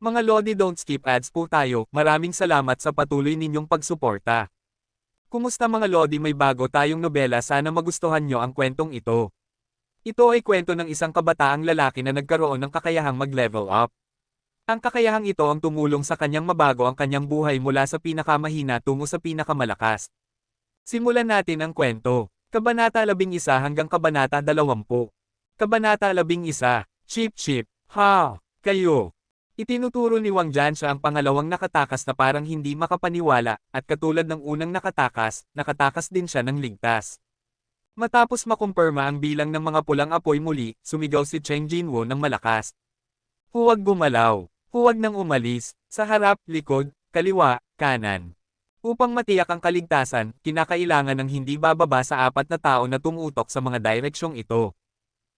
Mga Lodi, don't skip ads po tayo, maraming salamat sa patuloy ninyong pagsuporta. Kumusta mga Lodi, may bago tayong nobela, sana magustuhan nyo ang kwentong ito. Ito ay kwento ng isang kabataang lalaki na nagkaroon ng kakayahang mag-level up. Ang kakayahang ito ang tumulong sa kanyang mabago ang kanyang buhay mula sa pinakamahina tungo sa pinakamalakas. Simulan natin ang kwento. Kabanata 11 hanggang Kabanata 20. Kabanata 11, Chip, ha, kayo. Itinuturo ni Wang Jiansha ang pangalawang nakatakas na parang hindi makapaniwala, at katulad ng unang nakatakas din siya ng ligtas. Matapos makumpirma ang bilang ng mga pulang apoy muli, sumigaw si Cheng Jinwo ng malakas. Huwag gumalaw, huwag nang umalis, sa harap, likod, kaliwa, kanan. Upang matiyak ang kaligtasan, kinakailangan ng hindi bababa sa 4 na tao na tumutok sa mga direksyong ito.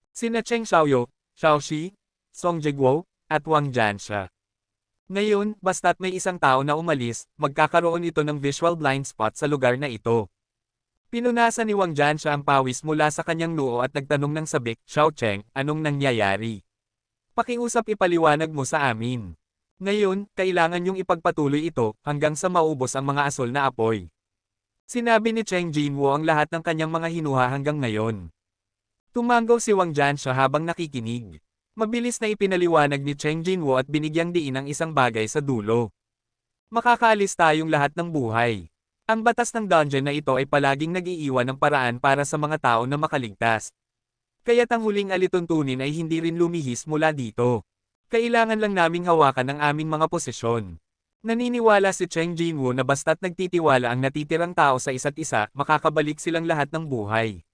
Sina Cheng Xiaoyu, Xiaoxi, Song Jiguo, at Wang Jiansha. Ngayon, basta't may isang tao na umalis, magkakaroon ito ng visual blind spot sa lugar na ito. Pinunasan ni Wang Jiansha ang pawis mula sa kanyang noo at nagtanong ng sabik, Xiao Cheng, anong nangyayari? Pakiusap, ipaliwanag mo sa amin. Ngayon, kailangan yung ipagpatuloy ito hanggang sa maubos ang mga asol na apoy. Sinabi ni Cheng Jinwo ang lahat ng kanyang mga hinuha hanggang ngayon. Tumanggaw si Wang Jiansha habang nakikinig. Mabilis na ipinaliwanag ni Cheng Jinwo at binigyang diin ang isang bagay sa dulo. Makakaalis tayong lahat ng buhay. Ang batas ng dungeon na ito ay palaging nag-iiwan ng paraan para sa mga tao na makaligtas. Kaya't ang huling alituntunin ay hindi rin lumihis mula dito. Kailangan lang naming hawakan ang aming mga posisyon. Naniniwala si Cheng Jinwo na basta't nagtitiwala ang natitirang tao sa isa't isa, makakabalik silang lahat ng buhay.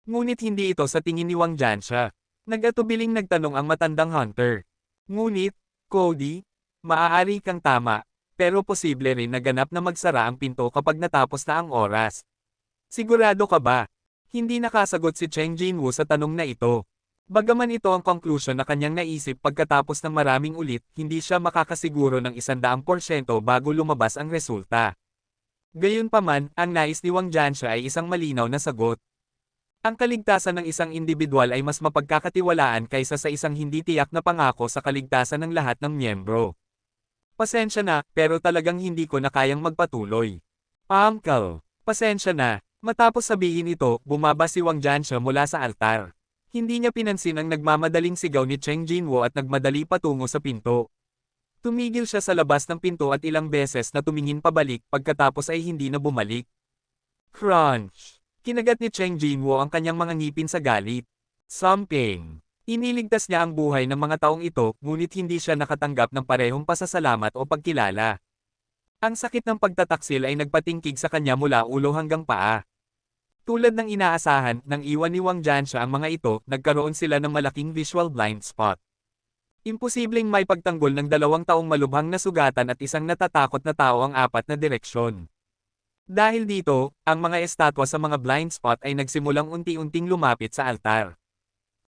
Ngunit hindi ito sa tingin ni Wang Jiansha. Nag-atubiling nagtanong ang matandang hunter. Ngunit, Cody, maaari kang tama, pero posible rin na ganap na magsara ang pinto kapag natapos na ang oras. Sigurado ka ba? Hindi nakasagot si Cheng Jinwo sa tanong na ito. Bagaman ito ang conclusion na kanyang naisip pagkatapos ng maraming ulit, hindi siya makakasiguro ng 100% bago lumabas ang resulta. Gayunpaman, ang nais ni Wang Jiansha ay isang malinaw na sagot. Ang kaligtasan ng isang individual ay mas mapagkakatiwalaan kaysa sa isang hindi tiyak na pangako sa kaligtasan ng lahat ng miyembro. Pasensya na, pero talagang hindi ko na kayang magpatuloy. Uncle, pasensya na. Matapos sabihin ito, bumaba si Wang Jiansha mula sa altar. Hindi niya pinansin ang nagmamadaling sigaw ni Cheng Jinwo at nagmadali patungo sa pinto. Tumigil siya sa labas ng pinto at ilang beses na tumingin pabalik, pagkatapos ay hindi na bumalik. Crunch! Kinagat ni Cheng Jinwo ang kanyang mga ngipin sa galit. Something. Iniligtas niya ang buhay ng mga taong ito, ngunit hindi siya nakatanggap ng parehong pasasalamat o pagkilala. Ang sakit ng pagtataksil ay nagpatingkig sa kanya mula ulo hanggang paa. Tulad ng inaasahan, nang iwan ni Wang Jiansha ang mga ito, nagkaroon sila ng malaking visual blind spot. Imposibleng may pagtanggol ng 2 taong malubhang na sugatan at isang natatakot na tao ang 4 na direksyon. Dahil dito, ang mga estatwa sa mga blind spot ay nagsimulang unti-unting lumapit sa altar.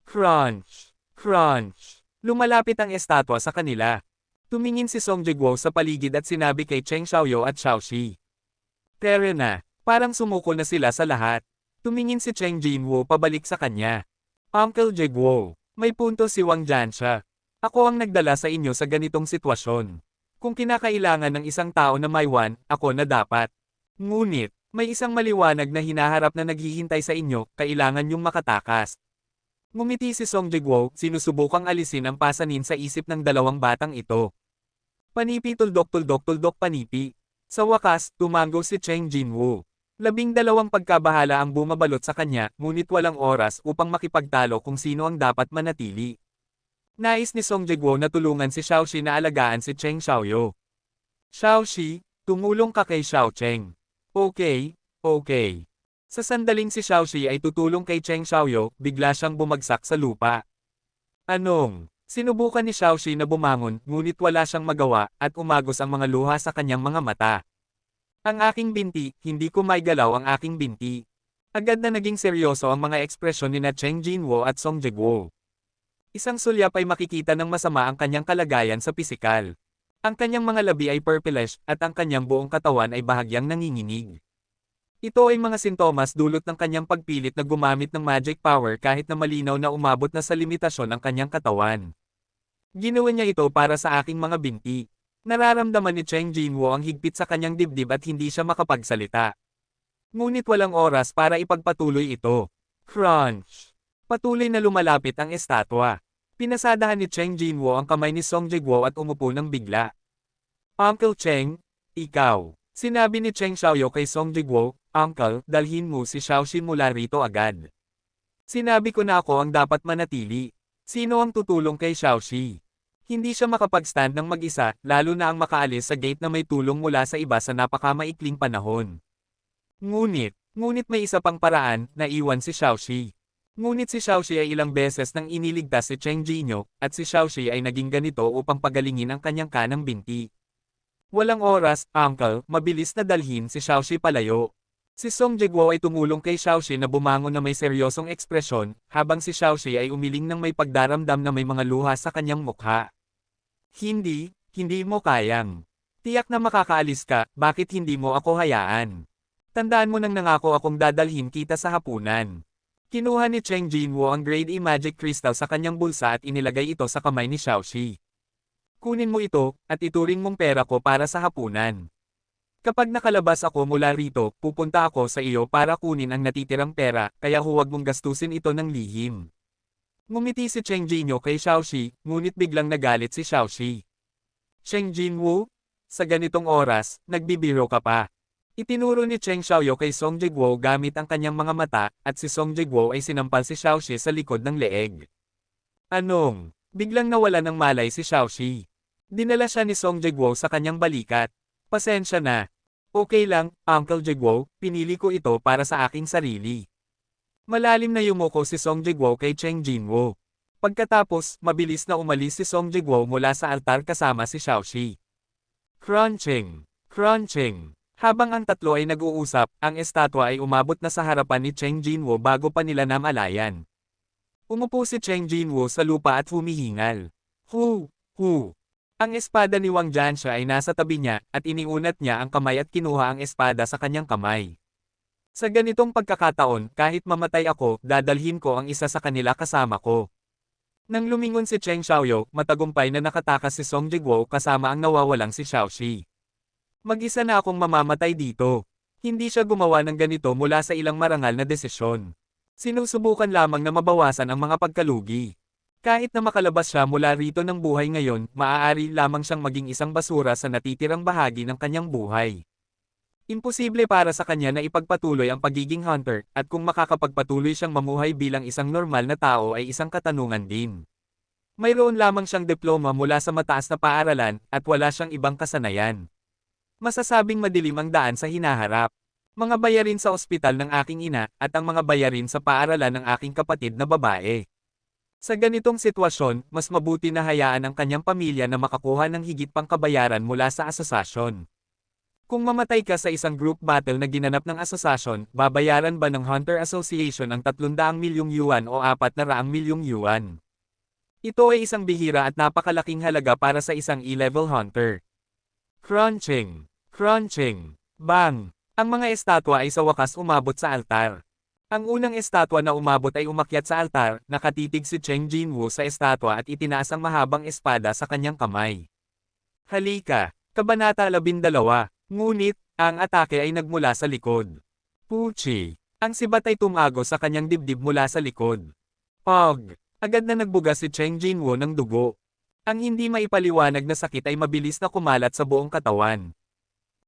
Crunch! Crunch! Lumalapit ang estatwa sa kanila. Tumingin si Song Jiguo sa paligid at sinabi kay Cheng Xiaoyu at Xiaoxi. Tere na, parang sumuko na sila sa lahat. Tumingin si Cheng Jinwo pabalik sa kanya. Uncle Jiguo, may punto si Wang Jiansha. Ako ang nagdala sa inyo sa ganitong sitwasyon. Kung kinakailangan ng isang tao na maiwan, ako na dapat. Ngunit, may isang maliwanag na hinaharap na naghihintay sa inyo, kailangan yung makatakas. Ngumiti si Song Jiguo, sinusubukang alisin ang pasanin sa isip ng 2 batang ito. Panipi, tuldok, panipi. Sa wakas, tumanggo si Cheng Jinwo. 12 pagkabahala ang bumabalot sa kanya, ngunit walang oras upang makipagtalo kung sino ang dapat manatili. Nais ni Song Jiguo na tulungan si Xiaoxi na alagaan si Cheng Xiaoyu. Xiaoxi, tumulong ka kay Xiao Cheng. Okay. Sa sandaling si Xiaoxi ay tutulong kay Cheng Xiaoyu, bigla siyang bumagsak sa lupa. Anong? Sinubukan ni Xiaoxi na bumangon, ngunit wala siyang magawa, at umagos ang mga luha sa kanyang mga mata. Ang aking binti, hindi ko maigalaw ang aking binti. Agad na naging seryoso ang mga ekspresyon ni Cheng Jinwo at Song Jiguo. Isang sulyap ay makikita ng masama ang kanyang kalagayan sa pisikal. Ang kanyang mga labi ay purplish, at ang kanyang buong katawan ay bahagyang nanginginig. Ito ay mga sintomas dulot ng kanyang pagpilit na gumamit ng magic power kahit na malinaw na umabot na sa limitasyon ang kanyang katawan. Ginawa niya ito para sa aking mga binti. Nararamdaman ni Cheng Jinwoo ang higpit sa kanyang dibdib at hindi siya makapagsalita. Ngunit walang oras para ipagpatuloy ito. Crunch! Patuloy na lumalapit ang estatwa. Pinasadahan ni Cheng Jinwoo ang kamay ni Song Jae-guo at umupo ng bigla. Uncle Cheng, ikaw. Sinabi ni Cheng Xiaoyo kay Song Jae-guo, Uncle, dalhin mo si Xiaoxi mula rito agad. Sinabi ko na ako ang dapat manatili. Sino ang tutulong kay Xiaoxi? Hindi siya makapag-stand ng mag-isa, lalo na ang makaalis sa gate na may tulong mula sa iba sa napakamaikling panahon. Ngunit may isa pang paraan, naiwan si Xiaoxi. Ngunit si Xiaoxi ay ilang beses nang iniligtas si Cheng Jinyo, at si Xiaoxi ay naging ganito upang pagalingin ang kanyang kanang binti. Walang oras, Uncle, mabilis na dalhin si Xiaoxi palayo. Si Song Jae-guo ay tumulong kay Xiaoxi na bumangon na may seryosong ekspresyon, habang si Xiaoxi ay umiling ng may pagdaramdam na may mga luha sa kanyang mukha. Hindi mo kayang. Tiyak na makakaalis ka, bakit hindi mo ako hayaan? Tandaan mo nang nangako akong dadalhin kita sa hapunan. Kinuha ni Cheng Jinwoo ang Grade A Magic Crystal sa kanyang bulsa at inilagay ito sa kamay ni Xiaoxi. Kunin mo ito, at ituring mong pera ko para sa hapunan. Kapag nakalabas ako mula rito, pupunta ako sa iyo para kunin ang natitirang pera, kaya huwag mong gastusin ito ng lihim. Ngumiti si Cheng Jinyo kay Xiaoxi, ngunit biglang nagalit si Xiaoxi. Cheng Jinwoo? Sa ganitong oras, nagbibiro ka pa. Itinuro ni Cheng Xiaoyo kay Song Jae-guo gamit ang kanyang mga mata, at si Song Jae-guo ay sinampal si Xiaoxi sa likod ng leeg. Anong? Biglang nawala ng malay si Xiaoxi. Dinala siya ni Song Jae-guo sa kanyang balikat. Pasensya na. Okay lang, Uncle Jae-guo, pinili ko ito para sa aking sarili. Malalim na yumuko si Song Jae-guo kay Cheng Jinwoo. Pagkatapos, mabilis na umalis si Song Jae-guo mula sa altar kasama si Xiaoxi. Crunching! Crunching! Habang ang tatlo ay nag-uusap, ang estatwa ay umabot na sa harapan ni Cheng Jinwoo bago pa nila namalayan. Umupo si Cheng Jinwoo sa lupa at humihingal. Hu! Hu! Ang espada ni Wang Jianxia ay nasa tabi niya, at iniunat niya ang kamay at kinuha ang espada sa kanyang kamay. Sa ganitong pagkakataon, kahit mamatay ako, dadalhin ko ang isa sa kanila kasama ko. Nang lumingon si Cheng Xiaoyo, matagumpay na nakatakas si Song Jae-guo kasama ang nawawalang si Xiaoxi. Mag-isa na akong mamamatay dito. Hindi siya gumawa ng ganito mula sa ilang marangal na desisyon. Sinusubukan lamang na mabawasan ang mga pagkalugi. Kahit na makalabas siya mula rito ng buhay ngayon, maaari lamang siyang maging isang basura sa natitirang bahagi ng kanyang buhay. Imposible para sa kanya na ipagpatuloy ang pagiging hunter, at kung makakapagpatuloy siyang mamuhay bilang isang normal na tao ay isang katanungan din. Mayroon lamang siyang diploma mula sa mataas na paaralan, at wala siyang ibang kasanayan. Masasabing madilim ang daan sa hinaharap. Mga bayarin sa ospital ng aking ina, at ang mga bayarin sa paaralan ng aking kapatid na babae. Sa ganitong sitwasyon, mas mabuti na hayaan ang kanyang pamilya na makakuha ng higit pang kabayaran mula sa asosasyon. Kung mamatay ka sa isang group battle na ginanap ng asosasyon, babayaran ba ng Hunter Association ang 300 milyong yuan o 400 milyong yuan? Ito ay isang bihira at napakalaking halaga para sa isang E-level hunter. Crunching! Crunching! Bang! Ang mga estatwa ay sa wakas umabot sa altar. Ang unang estatwa na umabot ay umakyat sa altar, nakatitig si Cheng Jinwoo sa estatwa at itinaas ang mahabang espada sa kanyang kamay. Halika! Kabanata 12. Ngunit, ang atake ay nagmula sa likod. Puchi! Ang sibat ay tumago sa kanyang dibdib mula sa likod. Pog! Agad na nagbuga si Cheng Jinwoo ng dugo. Ang hindi maipaliwanag na sakit ay mabilis na kumalat sa buong katawan.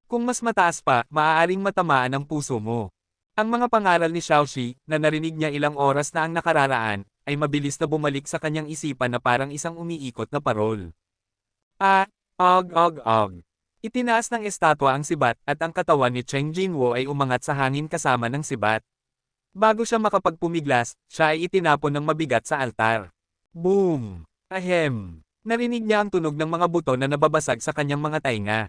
Kung mas mataas pa, maaaring matamaan ang puso mo. Ang mga pangaral ni Xiaoxi, na narinig niya ilang oras na ang nakararaan, ay mabilis na bumalik sa kanyang isipan na parang isang umiikot na parol. Og. Itinaas ng estatwa ang sibat, at ang katawan ni Cheng Jinwoo ay umangat sa hangin kasama ng sibat. Bago siya makapagpumiglas, siya ay itinapon ng mabigat sa altar. Boom! Ahem! Narinig niya ang tunog ng mga buto na nababasag sa kanyang mga tainga.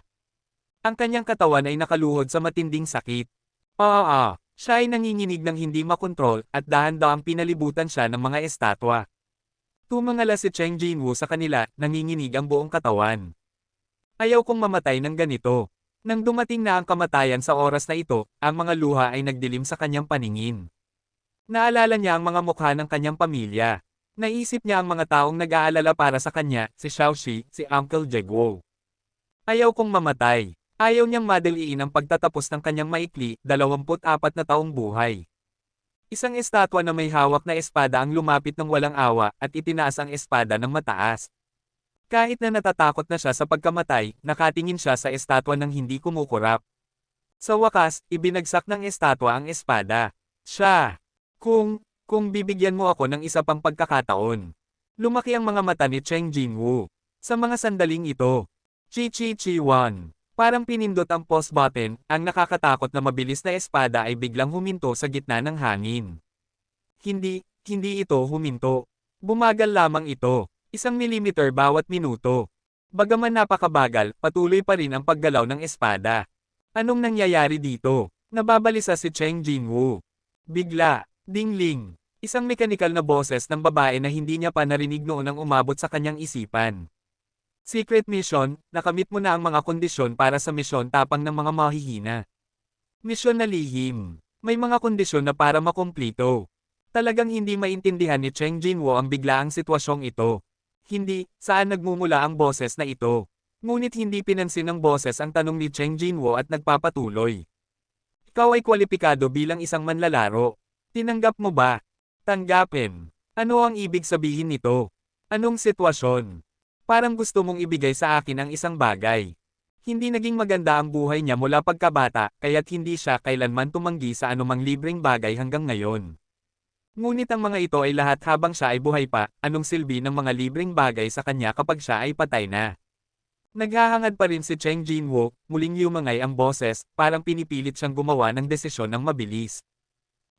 Ang kanyang katawan ay nakaluhod sa matinding sakit. Siya ay nanginginig ng hindi makontrol, at dahan-dahang pinalibutan siya ng mga estatwa. Tumangala si Cheng Jinwoo sa kanila, nanginginig ang buong katawan. Ayaw kong mamatay ng ganito. Nang dumating na ang kamatayan sa oras na ito, ang mga luha ay nagdilim sa kanyang paningin. Naalala niya ang mga mukha ng kanyang pamilya. Naisip niya ang mga taong nag-aalala para sa kanya, si Xiaoxi, si Uncle Jegwo. Ayaw kong mamatay. Ayaw niyang madaliin ang pagtatapos ng kanyang maikli, 24 na taong buhay. Isang estatwa na may hawak na espada ang lumapit ng walang awa at itinaas ang espada ng mataas. Kahit na natatakot na siya sa pagkamatay, nakatingin siya sa estatwa ng hindi kumukurap. Sa wakas, ibinagsak ng estatwa ang espada. Siya. Kung bibigyan mo ako ng isa pang pagkakataon. Lumaki ang mga mata ni Cheng Jinwoo. Sa mga sandaling ito. Chi-chi-chi-wan. Parang pinindot ang pause button, ang nakakatakot na mabilis na espada ay biglang huminto sa gitna ng hangin. Hindi ito huminto. Bumagal lamang ito. 1 milimeter bawat minuto. Bagaman napakabagal, patuloy pa rin ang paggalaw ng espada. Anong nangyayari dito? Nababalisa si Cheng Jinwoo. Bigla, dingling. Isang mekanikal na boses ng babae na hindi niya pa narinig noon ang umabot sa kanyang isipan. Secret mission, nakamit mo na ang mga kondisyon para sa misyon tapang ng mga mahihina. Misyon na lihim. May mga kondisyon na para makumplito. Talagang hindi maintindihan ni Cheng Jinwoo ang biglaang sitwasyong ito. Hindi, saan nagmumula ang boses na ito? Ngunit hindi pinansin ng boses ang tanong ni Cheng Jinwoo at nagpapatuloy. Ikaw ay kwalipikado bilang isang manlalaro. Tinanggap mo ba? Tanggapin. Ano ang ibig sabihin nito? Anong sitwasyon? Parang gusto mong ibigay sa akin ang isang bagay. Hindi naging maganda ang buhay niya mula pagkabata, kaya't hindi siya kailanman tumanggi sa anumang libreng bagay hanggang ngayon. Ngunit ang mga ito ay lahat habang siya ay buhay pa, anong silbi ng mga libreng bagay sa kanya kapag siya ay patay na? Naghahangad pa rin si Cheng Jinwoo, muling yumangay ang boses, parang pinipilit siyang gumawa ng desisyon ng mabilis.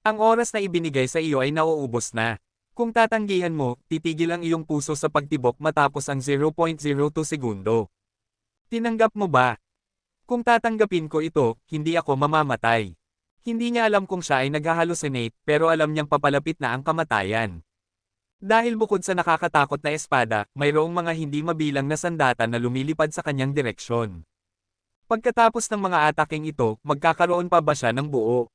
Ang oras na ibinigay sa iyo ay nauubos na. Kung tatanggihan mo, titigil ang iyong puso sa pagtibok matapos ang 0.02 segundo. Tinanggap mo ba? Kung tatanggapin ko ito, hindi ako mamamatay. Hindi niya alam kung siya ay nag-hallucinate, pero alam niyang papalapit na ang kamatayan. Dahil bukod sa nakakatakot na espada, mayroong mga hindi mabilang na sandata na lumilipad sa kanyang direksyon. Pagkatapos ng mga ataking ito, magkakaroon pa ba siya ng buo?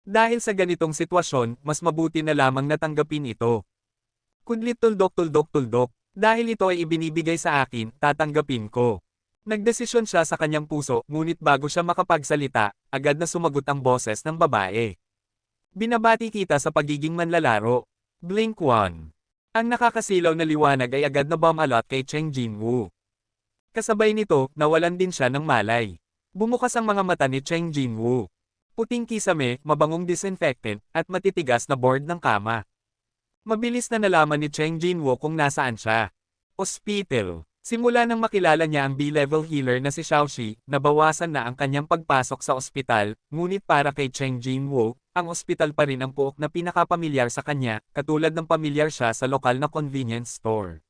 Dahil sa ganitong sitwasyon, mas mabuti na lamang natanggapin ito. Kundlit tuldok. Dahil ito ay ibinibigay sa akin, tatanggapin ko. Nagdesisyon siya sa kanyang puso, ngunit bago siya makapagsalita, agad na sumagot ang boses ng babae. Binabati kita sa pagiging manlalaro. Blink 1. Ang nakakasilaw na liwanag ay agad na bumalot kay Cheng Jinwoo. Kasabay nito, nawalan din siya ng malay. Bumukas ang mga mata ni Cheng Jinwoo. Puting kisame, mabangong disinfectant, at matitigas na board ng kama. Mabilis na nalaman ni Cheng Jinwoo kung nasaan siya. Ospital. Simula nang makilala niya ang B-level healer na si Xiaoxi, nabawasan na ang kanyang pagpasok sa ospital, ngunit para kay Cheng Jinwoo, ang ospital pa rin ang puok na pinakapamilyar sa kanya, katulad ng pamilyar siya sa lokal na convenience store.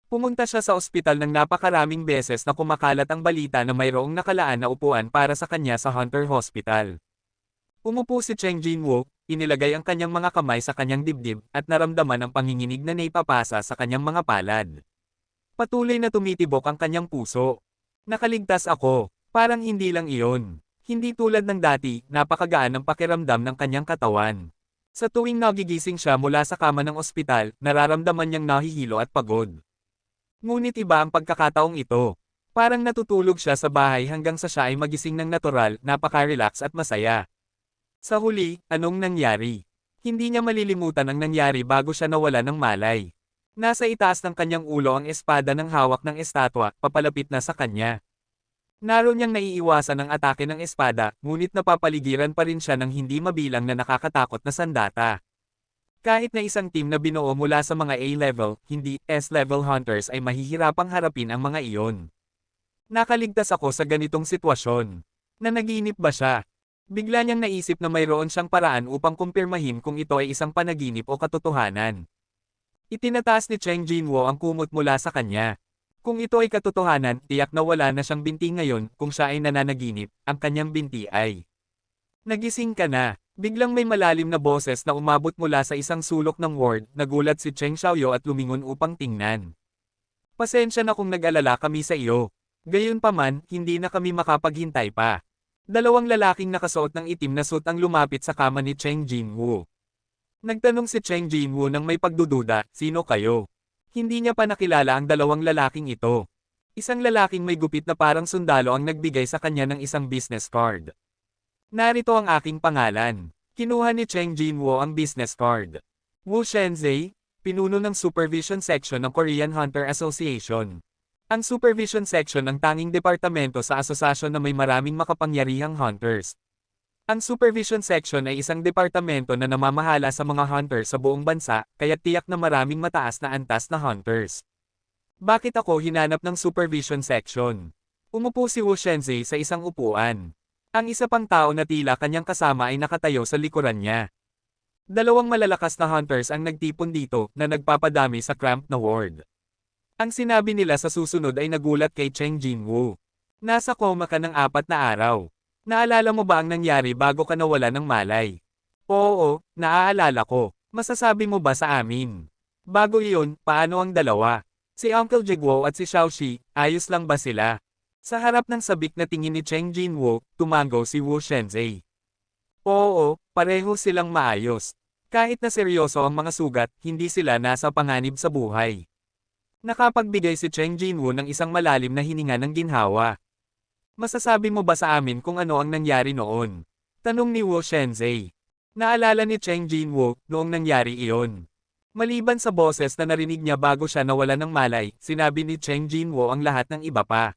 Pumunta siya sa ospital ng napakaraming beses na kumakalat ang balita na mayroong nakalaan na upuan para sa kanya sa Hunter Hospital. Umupo si Cheng Jinwoo, inilagay ang kanyang mga kamay sa kanyang dibdib, at naramdaman ang panginginig na naipapasa sa kanyang mga palad. Patuloy na tumitibok ang kanyang puso. Nakaligtas ako. Parang hindi lang iyon. Hindi tulad ng dati, napakagaan ang pakiramdam ng kanyang katawan. Sa tuwing nagigising siya mula sa kama ng ospital, nararamdaman niyang nahihilo at pagod. Ngunit iba ang pagkakataong ito. Parang natutulog siya sa bahay hanggang sa siya ay magising ng natural, napaka-relax at masaya. Sa huli, anong nangyari? Hindi niya malilimutan ang nangyari bago siya nawala ng malay. Nasa itaas ng kanyang ulo ang espada ng hawak ng estatwa, papalapit na sa kanya. Naroon niyang naiiwasan ang atake ng espada, ngunit napapaligiran pa rin siya ng hindi mabilang na nakakatakot na sandata. Kahit na isang team na binuo mula sa mga A-level, hindi S-level hunters ay mahihirapang harapin ang mga iyon. Nakaligtas ako sa ganitong sitwasyon. Nanaginip ba siya? Bigla niyang naisip na mayroon siyang paraan upang kumpirmahin kung ito ay isang panaginip o katotohanan. Itinataas ni Cheng Jinwoo ang kumot mula sa kanya. Kung ito ay katotohanan, tiyak na wala na siyang binti ngayon, kung siya ay nananaginip, ang kanyang binti ay. Nagising ka na. Biglang may malalim na boses na umabot mula sa isang sulok ng ward, nagulat si Cheng Xiaoyo at lumingon upang tingnan. Pasensya na kung nag-alala kami sa iyo. Gayunpaman, hindi na kami makapaghintay pa. Dalawang lalaking nakasuot ng itim na suit ang lumapit sa kama ni Cheng Jinwoo. Nagtanong si Cheng Jinwoo nang may pagdududa, sino kayo? Hindi niya pa nakilala ang dalawang lalaking ito. Isang lalaking may gupit na parang sundalo ang nagbigay sa kanya ng isang business card. Narito ang aking pangalan. Kinuha ni Cheng Jinwoo ang business card. Wu Shenzhei, pinuno ng Supervision Section ng Korean Hunter Association. Ang Supervision Section ang tanging departamento sa asosasyon na may maraming makapangyarihang hunters. Ang Supervision Section ay isang departamento na namamahala sa mga hunters sa buong bansa, kaya tiyak na maraming mataas na antas na hunters. Bakit ako hinanap ng Supervision Section? Umupo si Wu Shenzhei sa isang upuan. Ang isa pang tao na tila kanyang kasama ay nakatayo sa likuran niya. Dalawang malalakas na hunters ang nagtipon dito na nagpapadami sa cramped na ward. Ang sinabi nila sa susunod ay nagulat kay Cheng Jinwoo. Nasa coma ka ng 4 na araw. Naalala mo ba ang nangyari bago ka nawala ng malay? Oo, naaalala ko. Masasabi mo ba sa amin? Bago iyon, paano ang dalawa? Si Uncle Jigwo at si Xiaoxi, ayos lang ba sila? Sa harap ng sabik na tingin ni Cheng Jinwoo, tumango si Wu Shenzhei. Oo, pareho silang maayos. Kahit na seryoso ang mga sugat, hindi sila nasa panganib sa buhay. Nakapagbigay si Cheng Jinwoo ng isang malalim na hininga ng ginhawa. Masasabi mo ba sa amin kung ano ang nangyari noon? Tanong ni Wu Shenzhei. Naalala ni Cheng Jinwoo noong nangyari iyon. Maliban sa boses na narinig niya bago siya nawala ng malay, sinabi ni Cheng Jinwoo ang lahat ng iba pa.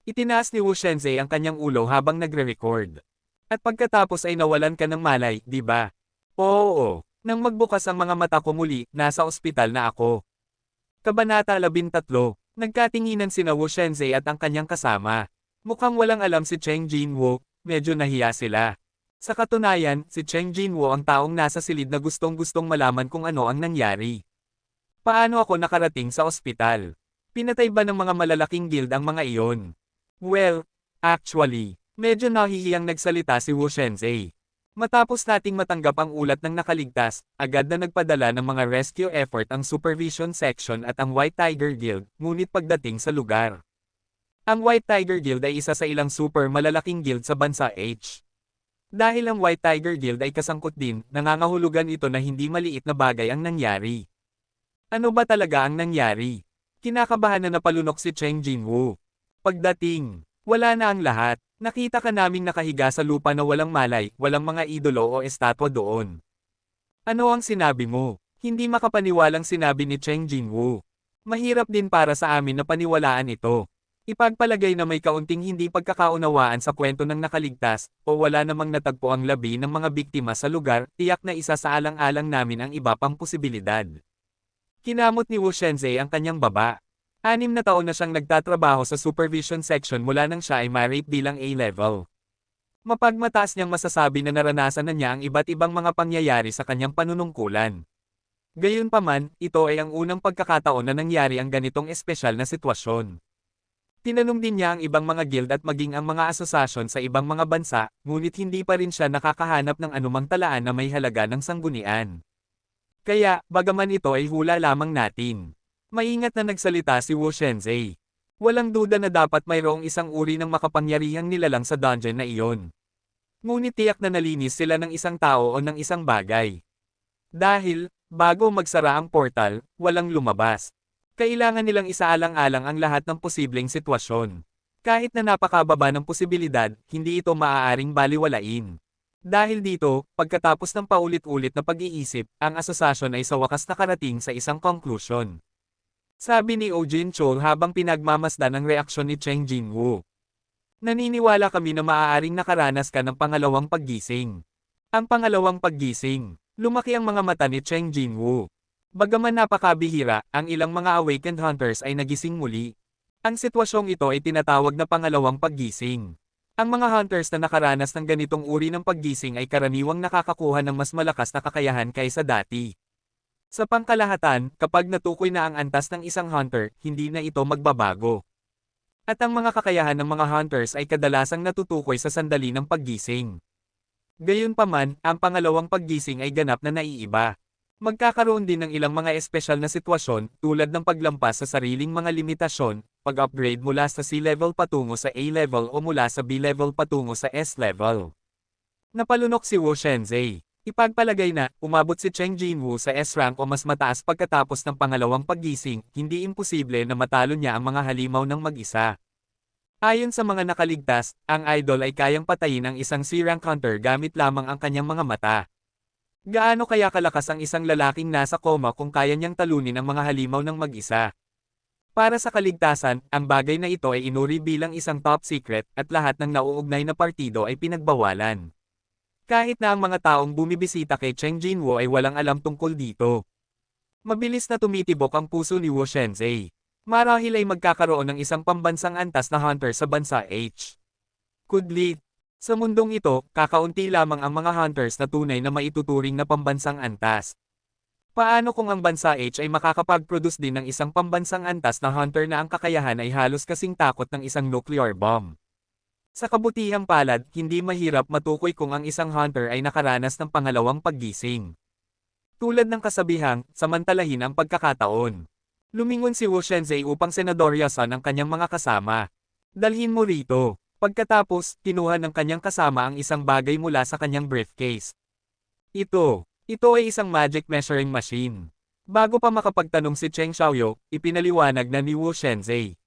Itinaas ni Wu Shenzhei ang kanyang ulo habang nagre-record. At pagkatapos ay nawalan ka ng malay, di ba? Oo. Nang magbukas ang mga mata ko muli, nasa ospital na ako. Kabanata 13. Nagkatinginan sina Wu Shenzhei at ang kanyang kasama. Mukhang walang alam si Cheng Jinwoo, medyo nahiya sila. Sa katunayan, si Cheng Jinwoo ang taong nasa silid na gustong-gustong malaman kung ano ang nangyari. Paano ako nakarating sa ospital? Pinatay ba ng mga malalaking guild ang mga iyon? Well, actually, medyo nahihiyang nagsalita si Wu Shenzhei. Matapos nating matanggap ang ulat ng nakaligtas, agad na nagpadala ng mga rescue effort ang Supervision Section at ang White Tiger Guild, ngunit pagdating sa lugar. Ang White Tiger Guild ay isa sa ilang super malalaking guild sa bansa H. Dahil ang White Tiger Guild ay kasangkot din, nangangahulugan ito na hindi maliit na bagay ang nangyari. Ano ba talaga ang nangyari? Kinakabahan na napalunok si Cheng Jinwoo. Pagdating, wala na ang lahat. Nakita ka naming nakahiga sa lupa na walang malay, walang mga idolo o estatwa doon. Ano ang sinabi mo? Hindi makapaniwalang sinabi ni Cheng Jinwoo. Mahirap din para sa amin na paniwalaan ito. Ipagpalagay na may kaunting hindi pagkakaunawaan sa kwento ng nakaligtas, o wala namang natagpo ang labi ng mga biktima sa lugar, tiyak na isa sa alang-alang namin ang iba pang posibilidad. Kinamot ni Wu Shenzhei ang kanyang baba. 6 na taon na siyang nagtatrabaho sa Supervision Section mula nang siya ay ma-rate bilang A-level. Mapagmataas niyang masasabi na naranasan na niya ang iba't ibang mga pangyayari sa kanyang panunungkulan. Gayunpaman, ito ay ang unang pagkakataon na nangyari ang ganitong espesyal na sitwasyon. Tinanong din niya ang ibang mga guild at maging ang mga asosasyon sa ibang mga bansa, ngunit hindi pa rin siya nakakahanap ng anumang talaan na may halaga ng sanggunian. Kaya, bagaman ito ay hula lamang natin. Maingat na nagsalita si Wu Shenzhei. Walang duda na dapat mayroong isang uri ng makapangyarihang nilalang sa dungeon na iyon. Ngunit tiyak na nalinis sila ng isang tao o ng isang bagay. Dahil, bago magsara ang portal, walang lumabas. Kailangan nilang isaalang-alang ang lahat ng posibleng sitwasyon. Kahit na napakababa ng posibilidad, hindi ito maaaring baliwalain. Dahil dito, pagkatapos ng paulit-ulit na pag-iisip, ang asosasyon ay sa wakas nakarating sa isang conclusion. Sabi ni Oh Jin Chol habang pinagmamasdan ang reaksyon ni Cheng Jinwoo. Naniniwala kami na maaaring nakaranas ka ng pangalawang paggising. Ang pangalawang paggising. Lumaki ang mga mata ni Cheng Jinwoo. Bagaman napakabihira, ang ilang mga awakened hunters ay nagising muli. Ang sitwasyong ito ay tinatawag na pangalawang paggising. Ang mga hunters na nakaranas ng ganitong uri ng paggising ay karaniwang nakakakuha ng mas malakas na kakayahan kaysa dati. Sa pangkalahatan, kapag natukoy na ang antas ng isang hunter, hindi na ito magbabago. At ang mga kakayahan ng mga hunters ay kadalasang natutukoy sa sandali ng paggising. Gayunpaman, ang pangalawang paggising ay ganap na naiiba. Magkakaroon din ng ilang mga espesyal na sitwasyon, tulad ng paglampas sa sariling mga limitasyon, pag-upgrade mula sa C-level patungo sa A-level o mula sa B-level patungo sa S-level. Napalunok si Wu Shenzhei. Ipagpalagay na, umabot si Cheng Jinwoo sa S-rank o mas mataas pagkatapos ng pangalawang paggising, hindi imposible na matalo niya ang mga halimaw ng mag-isa. Ayon sa mga nakaligtas, ang idol ay kayang patayin ang isang C-rank hunter gamit lamang ang kanyang mga mata. Gaano kaya kalakas ang isang lalaking nasa koma kung kaya niyang talunin ang mga halimaw ng mag-isa? Para sa kaligtasan, ang bagay na ito ay inuri bilang isang top secret at lahat ng nauugnay na partido ay pinagbawalan. Kahit na ang mga taong bumibisita kay Cheng Jinwoo ay walang alam tungkol dito. Mabilis na tumitibok ang puso ni Wu Shenzhei. Marahil ay magkakaroon ng isang pambansang antas na hunter sa bansa H. Kudlit. Sa mundong ito, kakaunti lamang ang mga hunters na tunay na maituturing na pambansang antas. Paano kung ang bansa H ay makakapag-produce din ng isang pambansang antas na hunter na ang kakayahan ay halos kasing takot ng isang nuclear bomb? Sa kabutihang palad, hindi mahirap matukoy kung ang isang hunter ay nakaranas ng pangalawang paggising. Tulad ng kasabihang, samantalahin ang pagkakataon. Lumingon si Wu Shenzhei upang senadoryasan ang kanyang mga kasama. Dalhin mo rito. Pagkatapos, kinuha ng kanyang kasama ang isang bagay mula sa kanyang briefcase. Ito ay isang magic measuring machine. Bago pa makapagtanong si Cheng Xiaoyo, ipinaliwanag na ni Wu Shenzhei.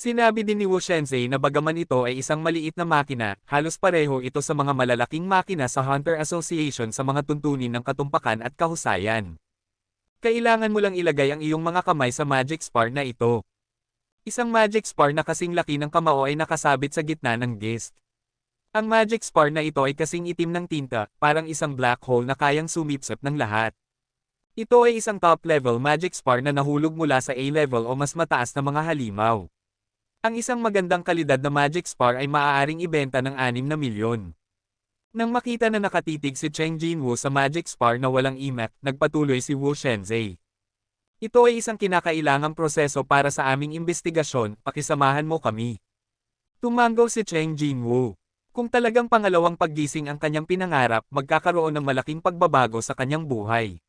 Sinabi din ni Wu Shenzhei na bagaman ito ay isang maliit na makina, halos pareho ito sa mga malalaking makina sa Hunter Association sa mga tuntunin ng katumpakan at kahusayan. Kailangan mo lang ilagay ang iyong mga kamay sa magic spar na ito. Isang magic spar na kasing laki ng kamao ay nakasabit sa gitna ng disc. Ang magic spar na ito ay kasing itim ng tinta, parang isang black hole na kayang sumipsip ng lahat. Ito ay isang top-level magic spar na nahulog mula sa A-level o mas mataas na mga halimaw. Ang isang magandang kalidad na magic spar ay maaaring ibenta ng 6 na milyon. Nang makita na nakatitig si Cheng Jinwoo sa magic spar na walang imat, nagpatuloy si Wu Shenzhei. Ito ay isang kinakailangang proseso para sa aming investigasyon, pakisamahan mo kami. Tumanggaw si Cheng Jinwoo. Kung talagang pangalawang paggising ang kanyang pinangarap, magkakaroon ng malaking pagbabago sa kanyang buhay.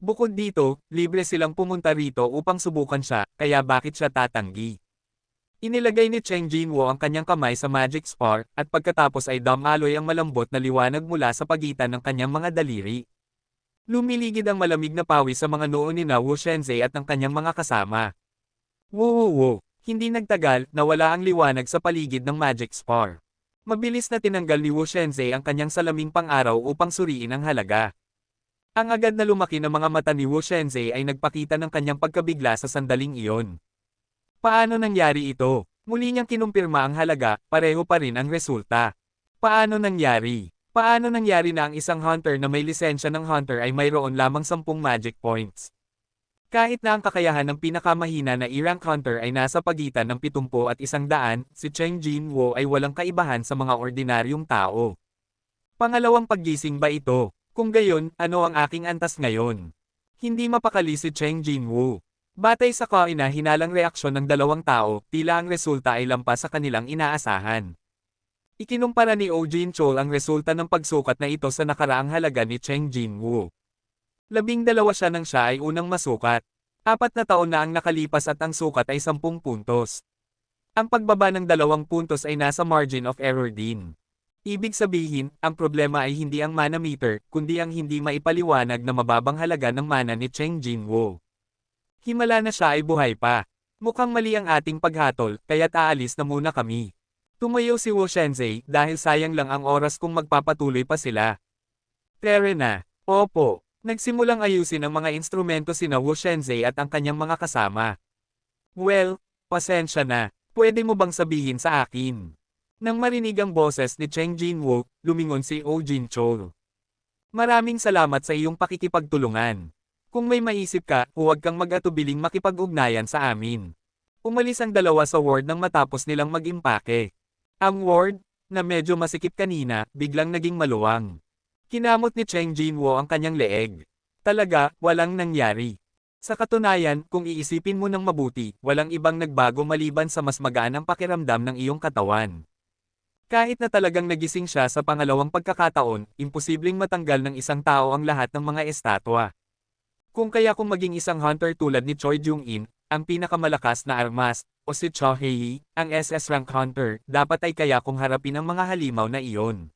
Bukod dito, libre silang pumunta rito upang subukan siya, kaya bakit siya tatanggi? Inilagay ni Cheng Jinwoo ang kanyang kamay sa magic spar, at pagkatapos ay dumaloy ang malambot na liwanag mula sa pagitan ng kanyang mga daliri. Lumiligid ang malamig na pawis sa mga noo ni Wu Shenzhei at ng kanyang mga kasama. Wo! Hindi nagtagal, nawala ang liwanag sa paligid ng magic spar. Mabilis na tinanggal ni Wu Shenzhei ang kanyang salaming pang-araw upang suriin ang halaga. Ang agad na lumaki na mga mata ni Wu Shenzhei ay nagpakita ng kanyang pagkabigla sa sandaling iyon. Paano nangyari ito? Muli niyang kinumpirma ang halaga, pareho pa rin ang resulta. Paano nangyari? Paano nangyari na ang isang hunter na may lisensya ng hunter ay mayroon lamang 10 magic points? Kahit na ang kakayahan ng pinakamahina na E-rank hunter ay nasa pagitan ng 70 at 100, si Cheng Jinwoo ay walang kaibahan sa mga ordinaryong tao. Pangalawang paggising ba ito? Kung gayon, ano ang aking antas ngayon? Hindi mapakali si Cheng Jinwoo. Batay sa kaina-hinalang reaksyon ng dalawang tao, tila ang resulta ay lampas sa kanilang inaasahan. Ikinumpara ni Oh Jin-chol ang resulta ng pagsukat na ito sa nakaraang halaga ni Cheng Jinwoo. 12 siya nang siya ay unang masukat. 4 na taon na ang nakalipas at ang sukat ay 10 puntos. Ang pagbaba ng 2 puntos ay nasa margin of error din. Ibig sabihin, ang problema ay hindi ang mana meter, kundi ang hindi maipaliwanag na mababang halaga ng mana ni Cheng Jinwoo. Himala na siya ay buhay pa. Mukhang mali ang ating paghatol, kaya't aalis na muna kami. Tumayo si Wu Shenzhei dahil sayang lang ang oras kung magpapatuloy pa sila. Tere na. Opo. Nagsimulang ayusin ang mga instrumento sina Wu Shenzhei at ang kanyang mga kasama. Well, pasensya na. Pwede mo bang sabihin sa akin? Nang marinig ang boses ni Cheng Jinwoo, lumingon si Oh Jin-chol. Maraming salamat sa iyong pakikipagtulungan. Kung may maisip ka, huwag kang mag-atubiling makipag-ugnayan sa amin. Umalis ang dalawa sa ward nang matapos nilang mag-impake. Ang ward, na medyo masikip kanina, biglang naging maluwang. Kinamot ni Cheng Jinwoo ang kanyang leeg. Talaga, walang nangyari. Sa katunayan, kung iisipin mo ng mabuti, walang ibang nagbago maliban sa mas magaan ang pakiramdam ng iyong katawan. Kahit na talagang nagising siya sa pangalawang pagkakataon, imposibleng matanggal ng isang tao ang lahat ng mga estatwa. Kung maging isang hunter tulad ni Choi Jung-in, ang pinakamalakas na armas, o si Cho Hei, ang SS rank hunter, dapat ay kaya kung harapin ang mga halimaw na iyon.